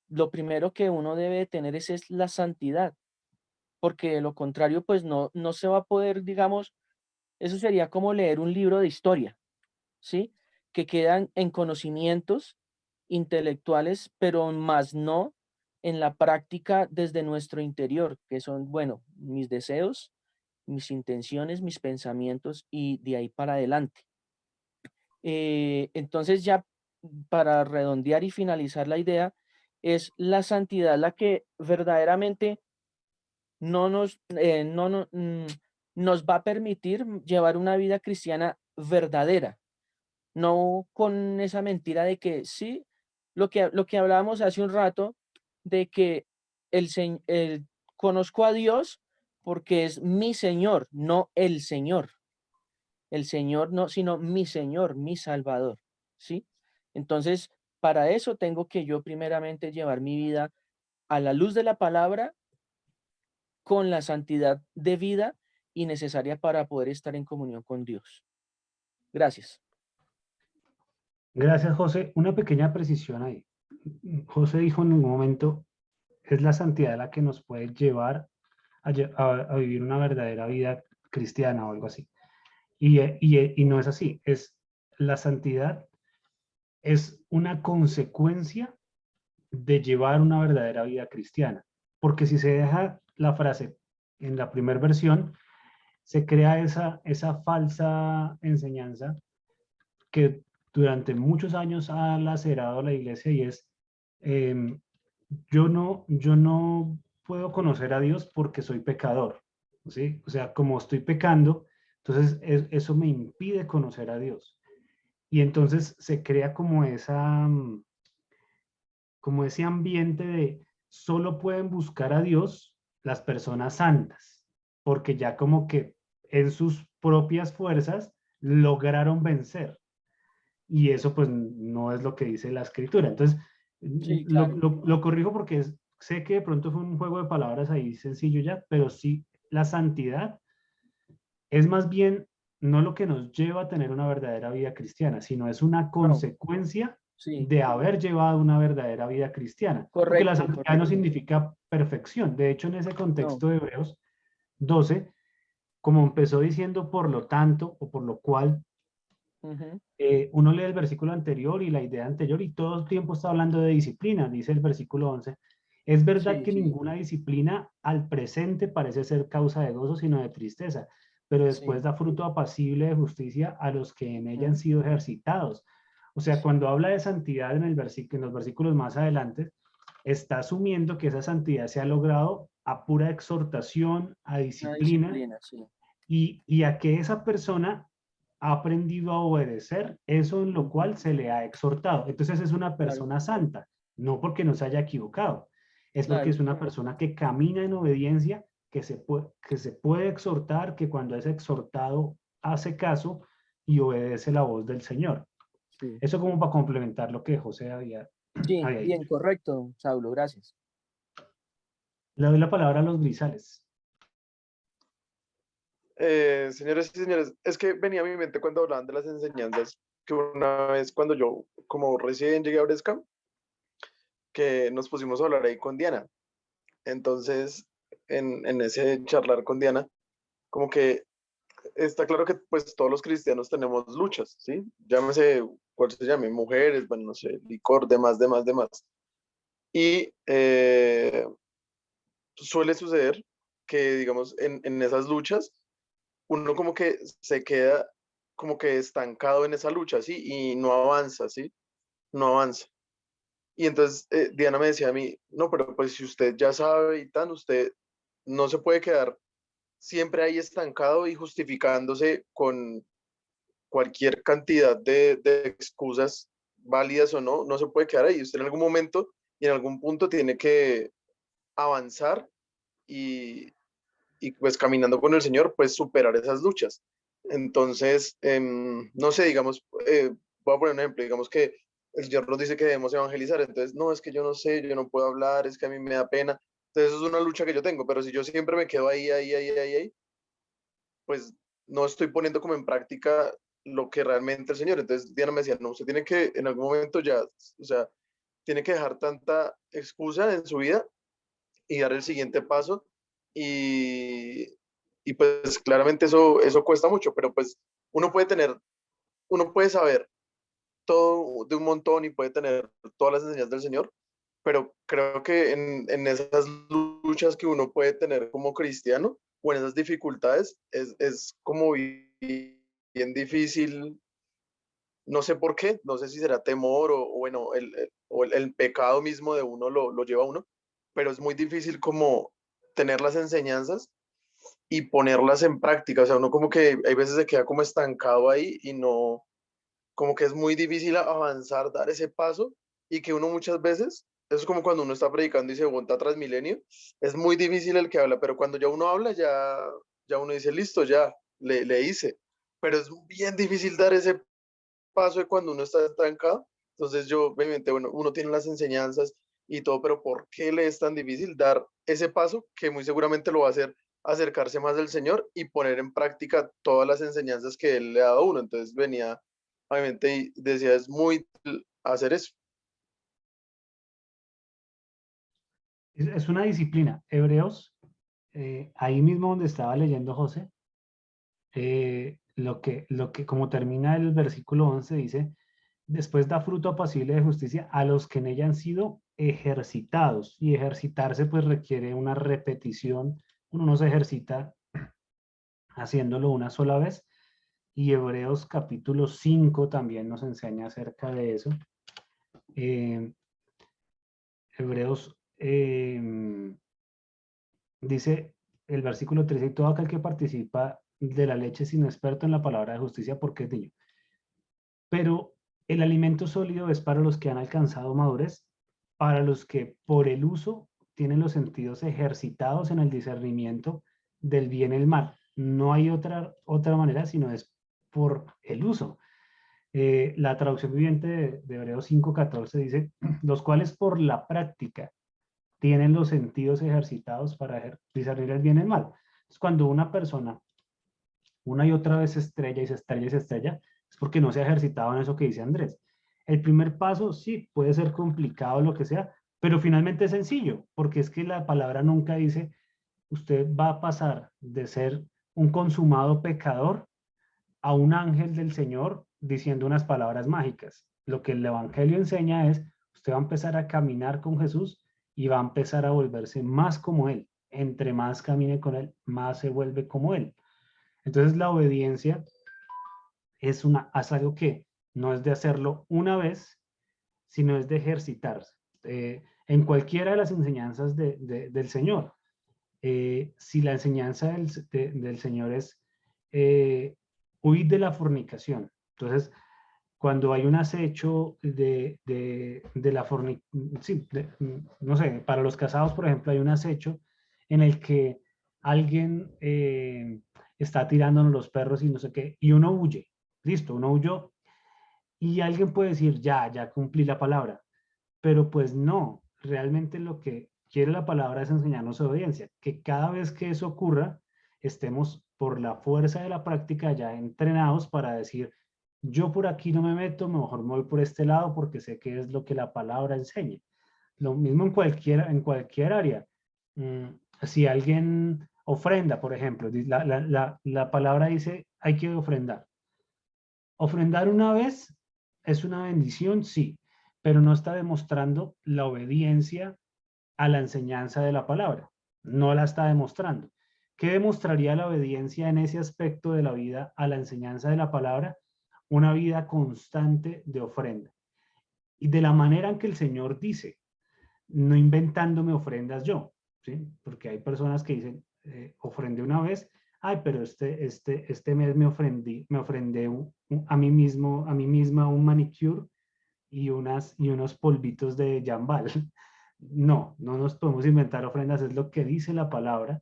lo primero que uno debe tener es la santidad, porque de lo contrario, pues no se va a poder, digamos, eso sería como leer un libro de historia, ¿sí? Que quedan en conocimientos intelectuales, pero más no en la práctica desde nuestro interior, que son, bueno, mis deseos, mis intenciones, mis pensamientos y de ahí para adelante. Entonces ya para redondear y finalizar la idea, es la santidad la que verdaderamente nos va a permitir llevar una vida cristiana verdadera, no con esa mentira de que sí, lo que hablábamos hace un rato, de que conozco a Dios porque es mi Señor, no el Señor. El Señor no, sino mi Señor, mi Salvador, ¿sí? Entonces, para eso tengo que yo primeramente llevar mi vida a la luz de la palabra con la santidad debida y necesaria para poder estar en comunión con Dios. Gracias. Gracias, José. Una pequeña precisión ahí. José dijo en un momento, es la santidad la que nos puede llevar a vivir una verdadera vida cristiana o algo así. Y no es así. La santidad es una consecuencia de llevar una verdadera vida cristiana. Porque si se deja la frase en la primera versión, se crea esa falsa enseñanza que durante muchos años ha lacerado la iglesia y es, yo no puedo conocer a Dios porque soy pecador, ¿sí? O sea, como estoy pecando, entonces eso me impide conocer a Dios. Y entonces se crea como como ese ambiente de solo pueden buscar a Dios las personas santas, porque ya como que en sus propias fuerzas lograron vencer. Y eso pues no es lo que dice la escritura. Entonces, Sí, claro. lo corrijo porque sé que de pronto fue un juego de palabras ahí sencillo ya, pero sí, la santidad es más bien no lo que nos lleva a tener una verdadera vida cristiana, sino es una consecuencia Sí, de haber llevado una verdadera vida cristiana. Porque la correcto, santidad no correcto. significa perfección. De hecho, en ese No, contexto de Hebreos 12, como empezó diciendo por lo tanto o por lo cual, ujú, uno lee el versículo anterior y la idea anterior y todo el tiempo está hablando de disciplina, dice el versículo 11. Es verdad sí, que sí, ninguna disciplina al presente parece ser causa de gozo, sino de tristeza, pero después sí, da fruto apacible de justicia a los que en ella han ujú, sido ejercitados. O sea, cuando habla de santidad en en los versículos más adelante, está asumiendo que esa santidad se ha logrado a pura exhortación, a una disciplina disciplina, sí. y a que esa persona ha aprendido a obedecer eso en lo Ujú, cual se le ha exhortado. Entonces es una claro, persona santa, no porque no se haya equivocado, es porque claro, es una persona que camina en obediencia, que se puede exhortar, que cuando es exhortado hace caso y obedece la voz del Señor. sí. Eso como para complementar lo que José Sí, había bien, dicho. correcto, Saulo, gracias. Le doy la palabra a los grisales. Señores y señores, es que venía a mi mente cuando hablaban de las enseñanzas, que una vez cuando yo, como recién llegué a Bresca, que nos pusimos a hablar ahí con Diana. Entonces, en ese charlar con Diana, como que está claro que pues todos los cristianos tenemos luchas, ¿sí? Llámese, cuál se llame, mujeres, bueno, no sé, licor, demás, demás, demás. Y suele suceder que, digamos, en esas luchas, uno como que se queda como que estancado en esa lucha, ¿sí? Y no avanza, ¿sí? No avanza. Y entonces Diana me decía a mí, no, pero pues si usted ya sabe y tan, usted no se puede quedar siempre ahí estancado y justificándose con cualquier cantidad de excusas válidas o no, no se puede quedar ahí. Usted en algún momento y en algún punto tiene que avanzar y, y pues caminando con el Señor, pues superar esas luchas. Entonces, no sé, digamos, voy a poner un ejemplo, digamos que el Señor nos dice que debemos evangelizar, entonces, no, es que yo no sé, yo no puedo hablar, es que a mí me da pena. Entonces, eso es una lucha que yo tengo, pero si yo siempre me quedo ahí, pues no estoy poniendo como en práctica lo que realmente el Señor. Entonces, Diana me decía, no, usted tiene que en algún momento ya, o sea, tiene que dejar tanta excusa en su vida y dar el siguiente paso. Y, y pues claramente eso cuesta mucho, pero pues uno puede tener, uno puede saber todo de un montón y puede tener todas las enseñanzas del Señor, pero creo que en esas luchas que uno puede tener como cristiano o en esas dificultades es como bien difícil, no sé por qué, no sé si será temor o bueno, el pecado mismo de uno lo lleva a uno, pero es muy difícil como tener las enseñanzas y ponerlas en práctica. O sea, uno como que hay veces se queda como estancado ahí y no, como que es muy difícil avanzar, dar ese paso y que uno muchas veces, eso es como cuando uno está predicando y se aguanta tras milenio, es muy difícil el que habla, pero cuando ya uno habla, ya uno dice, listo, ya, le hice. Pero es bien difícil dar ese paso de cuando uno está estancado. Entonces yo, obviamente, bueno, uno tiene las enseñanzas y todo, pero ¿por qué le es tan difícil dar ese paso que muy seguramente lo va a hacer acercarse más del Señor y poner en práctica todas las enseñanzas que Él le ha dado a uno? Entonces venía, obviamente, y decía, es muy difícil hacer eso. Es una disciplina. Hebreos, ahí mismo donde estaba leyendo José, lo que como termina el versículo 11 dice, después da fruto apacible de justicia a los que en ella han sido ejercitados. Y ejercitarse pues requiere una repetición. Uno no se ejercita haciéndolo una sola vez. Y Hebreos capítulo 5 también nos enseña acerca de eso. Hebreos dice el versículo 13, y todo aquel que participa de la leche sino experto en la palabra de justicia porque es niño. Pero el alimento sólido es para los que han alcanzado madurez, para los que por el uso tienen los sentidos ejercitados en el discernimiento del bien y el mal. No hay otra manera, sino es por el uso. La traducción viviente de Hebreos 5:14 dice, los cuales por la práctica tienen los sentidos ejercitados para discernir el bien y el mal. Entonces, cuando una persona una y otra vez se estrella y se estrella y se estrella, es porque no se ha ejercitado en eso que dice Andrés. El primer paso, sí, puede ser complicado, lo que sea, pero finalmente es sencillo, porque es que la palabra nunca dice, usted va a pasar de ser un consumado pecador a un ángel del Señor diciendo unas palabras mágicas. Lo que el Evangelio enseña es, usted va a empezar a caminar con Jesús y va a empezar a volverse más como Él. Entre más camine con Él, más se vuelve como Él. Entonces la obediencia es algo que no es de hacerlo una vez, sino es de ejercitarse. En cualquiera de las enseñanzas del Señor. Si la enseñanza del Señor es huir de la fornicación. Entonces, cuando hay un acecho de la fornicación, sí, no sé, para los casados, por ejemplo, hay un acecho en el que alguien está tirándonos los perros y no sé qué, y uno huye, listo, uno huyó, y alguien puede decir, ya cumplí la palabra, pero pues no, realmente lo que quiere la palabra es enseñarnos obediencia, que cada vez que eso ocurra, estemos por la fuerza de la práctica ya entrenados para decir, yo por aquí no me meto, mejor me voy por este lado porque sé que es lo que la palabra enseña. Lo mismo en cualquier área. Si alguien ofrenda, por ejemplo, la palabra dice, hay que ofrendar. Ofrendar una vez es una bendición, sí, pero no está demostrando la obediencia a la enseñanza de la palabra. No la está demostrando. ¿Qué demostraría la obediencia en ese aspecto de la vida a la enseñanza de la palabra? Una vida constante de ofrenda. Y de la manera en que el Señor dice, no inventándome ofrendas yo, ¿sí? Porque hay personas que dicen, ofrendé una vez, ay, pero este mes me ofrendé a mí misma un manicure y unos polvitos de jambal. No nos podemos inventar ofrendas, es lo que dice la palabra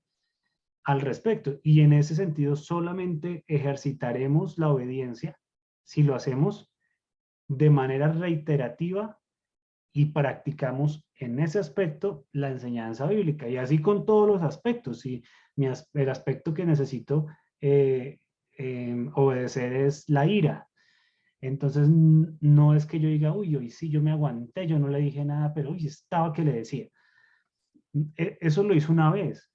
al respecto. Y en ese sentido, solamente ejercitaremos la obediencia si lo hacemos de manera reiterativa y practicamos en ese aspecto la enseñanza bíblica. Y así con todos los aspectos. Si el aspecto que necesito obedecer es la ira, entonces no es que yo diga, uy, hoy sí yo me aguanté, yo no le dije nada, pero uy, estaba que le decía. Eso lo hizo una vez,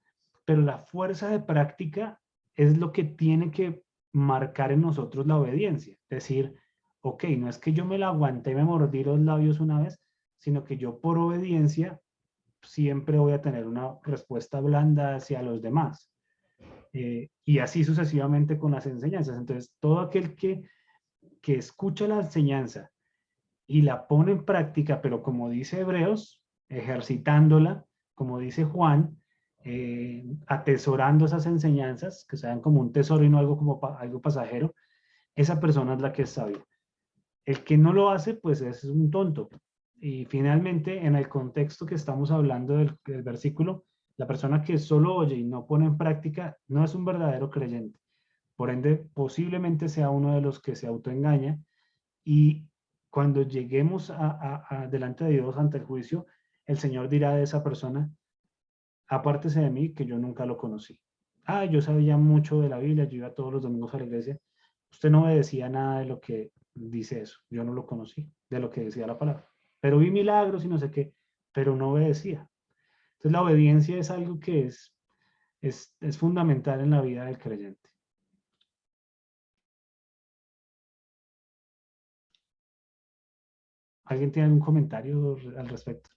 pero la fuerza de práctica es lo que tiene que marcar en nosotros la obediencia. Decir, ok, no es que yo me la aguanté y me mordí los labios una vez, sino que yo por obediencia siempre voy a tener una respuesta blanda hacia los demás. Y así sucesivamente con las enseñanzas. Entonces, todo aquel que escucha la enseñanza y la pone en práctica, pero como dice Hebreos, ejercitándola, como dice Juan, atesorando esas enseñanzas, que sean como un tesoro y no algo como algo pasajero, esa persona es la que es sabia. El que no lo hace, pues es un tonto. Y finalmente, en el contexto que estamos hablando del versículo, la persona que solo oye y no pone en práctica no es un verdadero creyente. Por ende, posiblemente sea uno de los que se autoengaña, y cuando lleguemos delante de Dios ante el juicio, el Señor dirá de esa persona: apártese de mí, que yo nunca lo conocí. Ah, yo sabía mucho de la Biblia, yo iba todos los domingos a la iglesia. Usted no obedecía nada de lo que dice eso. Yo no lo conocí, de lo que decía la palabra. Pero vi milagros y no sé qué, pero no obedecía. Entonces la obediencia es algo que es fundamental en la vida del creyente. ¿Alguien tiene algún comentario al respecto?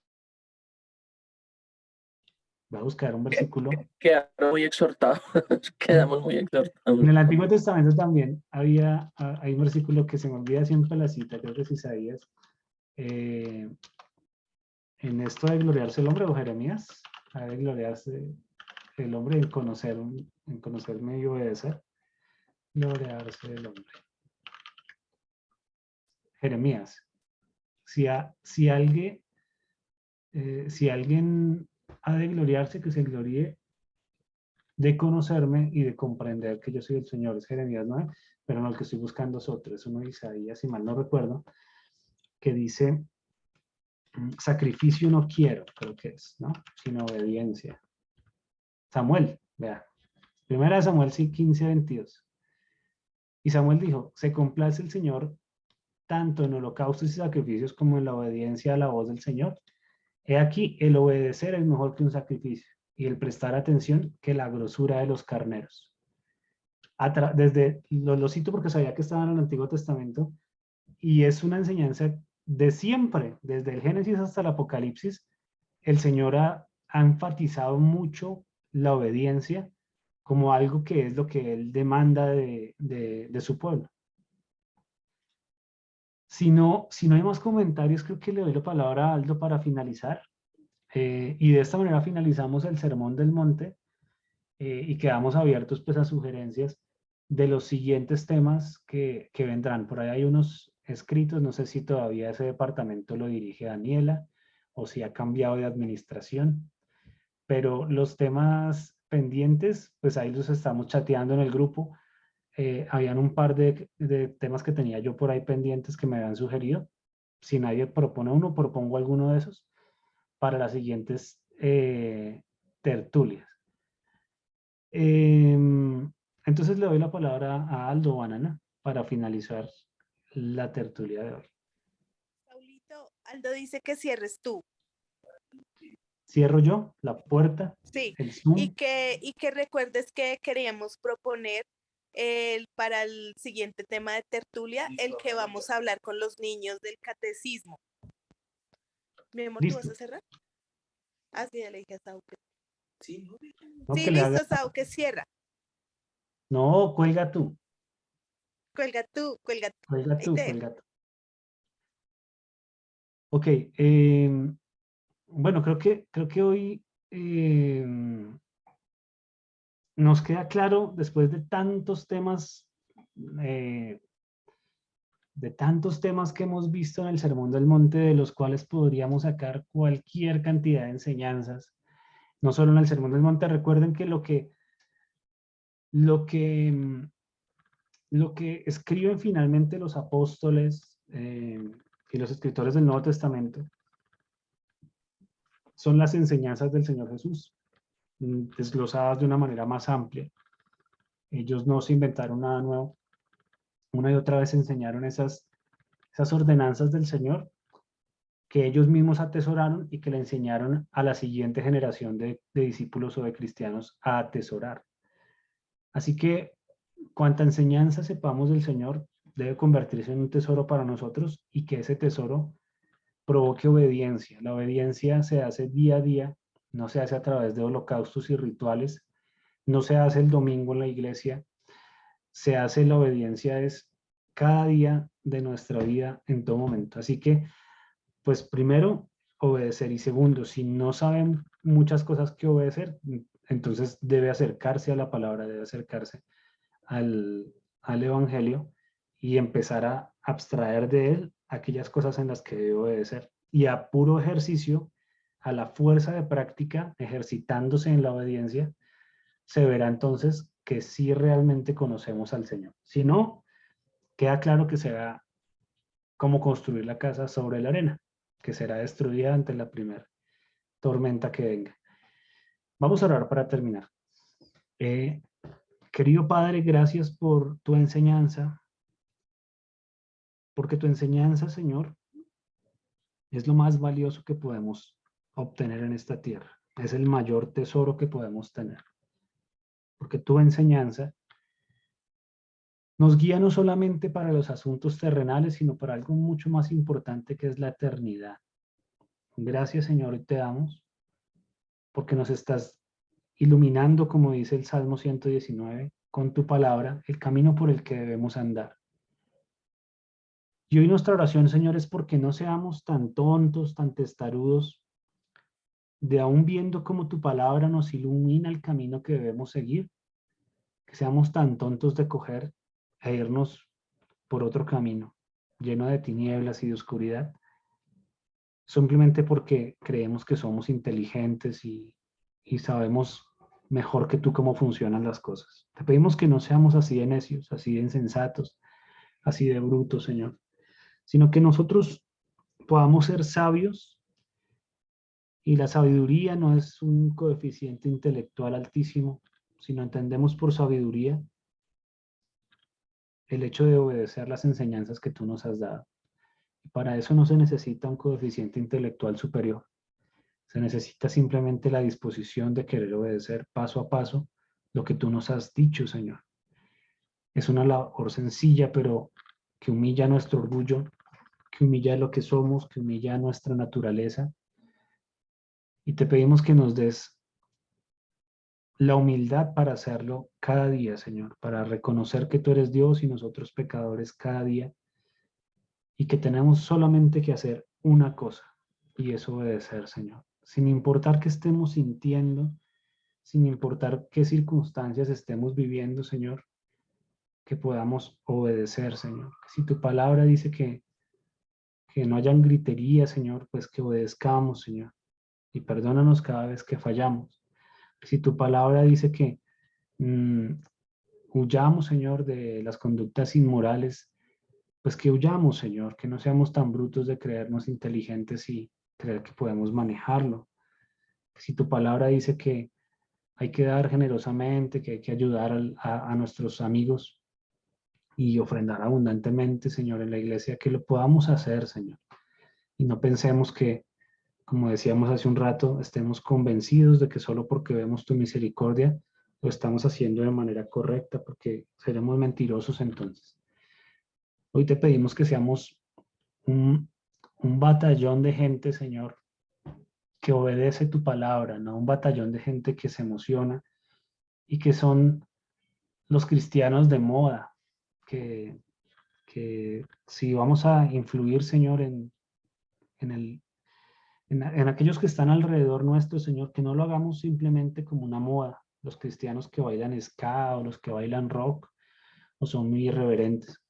Voy a buscar un versículo. Quedaron muy exhortados. Quedamos muy exhortados. En el Antiguo Testamento también hay un versículo que se me olvida siempre la cita, creo que es Isaías. En esto de gloriarse el hombre, o Jeremías, ha de gloriarse el hombre en conocerme y obedecer. Gloriarse el hombre. Jeremías. Si alguien ha de gloriarse, que se gloríe de conocerme y de comprender que yo soy el Señor. Es Jeremías 9, pero no, el que estoy buscando es otro, es uno de Isaías, si mal no recuerdo, que dice: sacrificio no quiero, creo que es, ¿no? Sino obediencia. Samuel, vea. Primera de Samuel 15:22. Y Samuel dijo: se complace el Señor tanto en holocaustos y sacrificios como en la obediencia a la voz del Señor. He aquí, el obedecer es mejor que un sacrificio, y el prestar atención que la grosura de los carneros. Desde lo cito porque sabía que estaba en el Antiguo Testamento, y es una enseñanza de siempre, desde el Génesis hasta el Apocalipsis. El Señor ha enfatizado mucho la obediencia como algo que es lo que Él demanda de su pueblo. Si no hay más comentarios, creo que le doy la palabra a Aldo para finalizar. Y de esta manera finalizamos el Sermón del Monte, y quedamos abiertos pues a sugerencias de los siguientes temas que vendrán. Por ahí hay unos escritos, no sé si todavía ese departamento lo dirige Daniela o si ha cambiado de administración, pero los temas pendientes, pues ahí los estamos chateando en el grupo. Habían un par de temas que tenía yo por ahí pendientes que me habían sugerido. Si nadie propone uno, propongo alguno de esos para las siguientes tertulias. Entonces le doy la palabra a Aldo Banana para finalizar la tertulia de hoy. Paulito, Aldo dice que cierres tú. Cierro yo la puerta, sí, el Zoom. Y que recuerdes que queríamos proponer para el siguiente tema de tertulia, el que vamos a hablar con los niños del catecismo. Mi amor, ¿tú vas a cerrar? Ah, sí, ya le dije a Sau que... Sí, no, sí, listo, Sau, que cierra. No, cuelga tú. Cuelga tú, cuelga tú. Cuelga tú, cuelga tú. Ok, bueno, creo que hoy nos queda claro, después de tantos temas que hemos visto en el Sermón del Monte, de los cuales podríamos sacar cualquier cantidad de enseñanzas, no solo en el Sermón del Monte. Recuerden que lo que escriben finalmente los apóstoles y los escritores del Nuevo Testamento son las enseñanzas del Señor Jesús, desglosadas de una manera más amplia. Ellos no se inventaron nada nuevo. Una y otra vez enseñaron esas ordenanzas del Señor que ellos mismos atesoraron y que le enseñaron a la siguiente generación de discípulos o de cristianos a atesorar. Así que cuanta enseñanza sepamos del Señor debe convertirse en un tesoro para nosotros, y que ese tesoro provoque obediencia. La obediencia se hace día a día, no se hace a través de holocaustos y rituales, no se hace el domingo en la iglesia, se hace la obediencia es cada día de nuestra vida en todo momento. Así que, pues primero, obedecer, y segundo, si no saben muchas cosas que obedecer, entonces debe acercarse a la palabra, debe acercarse al Evangelio y empezar a abstraer de él aquellas cosas en las que debe obedecer. Y a puro ejercicio, a la fuerza de práctica, ejercitándose en la obediencia, se verá entonces que sí realmente conocemos al Señor. Si no, queda claro que será como construir la casa sobre la arena, que será destruida ante la primera tormenta que venga. Vamos a orar para terminar. Querido Padre, gracias por tu enseñanza, porque tu enseñanza, Señor, es lo más valioso que podemos obtener en esta tierra. Es el mayor tesoro que podemos tener. Porque tu enseñanza nos guía no solamente para los asuntos terrenales, sino para algo mucho más importante que es la eternidad. Gracias, Señor, y te damos porque nos estás iluminando, como dice el Salmo 119, con tu palabra, el camino por el que debemos andar. Y hoy nuestra oración, Señor, es porque no seamos tan tontos, tan testarudos, de aún viendo cómo tu palabra nos ilumina el camino que debemos seguir, que seamos tan tontos de coger e irnos por otro camino, lleno de tinieblas y de oscuridad, simplemente porque creemos que somos inteligentes y sabemos mejor que tú cómo funcionan las cosas. Te pedimos que no seamos así de necios, así de insensatos, así de brutos, Señor, sino que nosotros podamos ser sabios, y la sabiduría no es un coeficiente intelectual altísimo, sino entendemos por sabiduría el hecho de obedecer las enseñanzas que tú nos has dado. Y para eso no se necesita un coeficiente intelectual superior. Se necesita simplemente la disposición de querer obedecer paso a paso lo que tú nos has dicho, Señor. Es una labor sencilla, pero que humilla nuestro orgullo, que humilla lo que somos, que humilla nuestra naturaleza. Y te pedimos que nos des la humildad para hacerlo cada día, Señor, para reconocer que tú eres Dios y nosotros pecadores cada día, y que tenemos solamente que hacer una cosa, y es obedecer, Señor, sin importar qué estemos sintiendo, sin importar qué circunstancias estemos viviendo, Señor, que podamos obedecer, Señor. Si tu palabra dice que no hayan gritería, Señor, pues que obedezcamos, Señor, y perdónanos cada vez que fallamos. Si tu palabra dice que huyamos, Señor, de las conductas inmorales, pues que huyamos, Señor, que no seamos tan brutos de creernos inteligentes y creer que podemos manejarlo. Si tu palabra dice que hay que dar generosamente, que hay que ayudar a nuestros amigos y ofrendar abundantemente, Señor, en la iglesia, que lo podamos hacer, Señor. Y no pensemos que, como decíamos hace un rato, estemos convencidos de que solo porque vemos tu misericordia lo estamos haciendo de manera correcta, porque seremos mentirosos entonces. Hoy te pedimos que seamos un batallón de gente, Señor, que obedece tu palabra, no un batallón de gente que se emociona y que son los cristianos de moda, que si vamos a influir, Señor, en aquellos que están alrededor nuestro, Señor, que no lo hagamos simplemente como una moda, los cristianos que bailan ska o los que bailan rock o son muy irreverentes,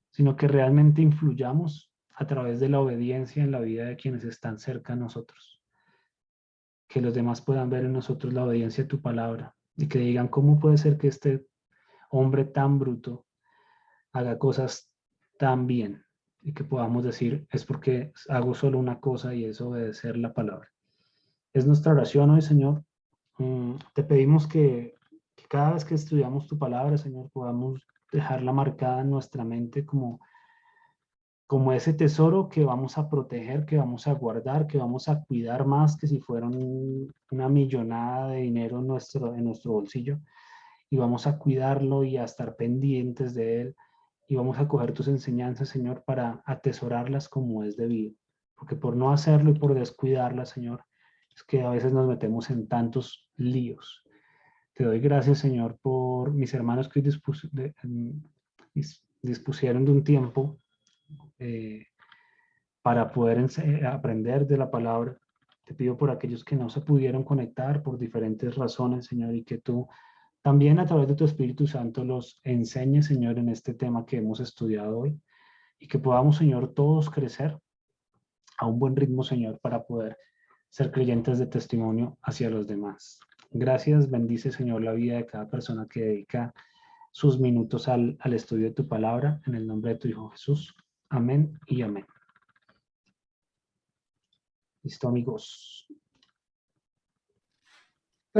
sino que realmente influyamos a través de la obediencia en la vida de quienes están cerca de nosotros. Que los demás puedan ver en nosotros la obediencia a tu palabra y que digan, ¿cómo puede ser que este hombre tan bruto haga cosas tan bien? Y que podamos decir, es porque hago solo una cosa y es obedecer la palabra. Es nuestra oración hoy, Señor. Te pedimos que cada vez que estudiamos tu palabra, Señor, podamos dejarla marcada en nuestra mente como ese tesoro que vamos a proteger, que vamos a guardar, que vamos a cuidar más que si fuera una millonada de dinero en nuestro bolsillo. Y vamos a cuidarlo y a estar pendientes de él. Y vamos a coger tus enseñanzas, Señor, para atesorarlas como es debido. porque por no hacerlo y por descuidarla, Señor, es que a veces nos metemos en tantos líos. Te doy gracias, Señor, por mis hermanos que hoy dispusieron de un tiempo para poder aprender de la palabra. Te pido por aquellos que no se pudieron conectar por diferentes razones, Señor, y que tú también a través de tu Espíritu Santo los enseñes, Señor, en este tema que hemos estudiado hoy, y que podamos, Señor, todos crecer a un buen ritmo, Señor, para poder ser creyentes de testimonio hacia los demás. Gracias, bendice, Señor, la vida de cada persona que dedica sus minutos al estudio de tu palabra, en el nombre de tu Hijo Jesús. Amén y amén. Listo, amigos.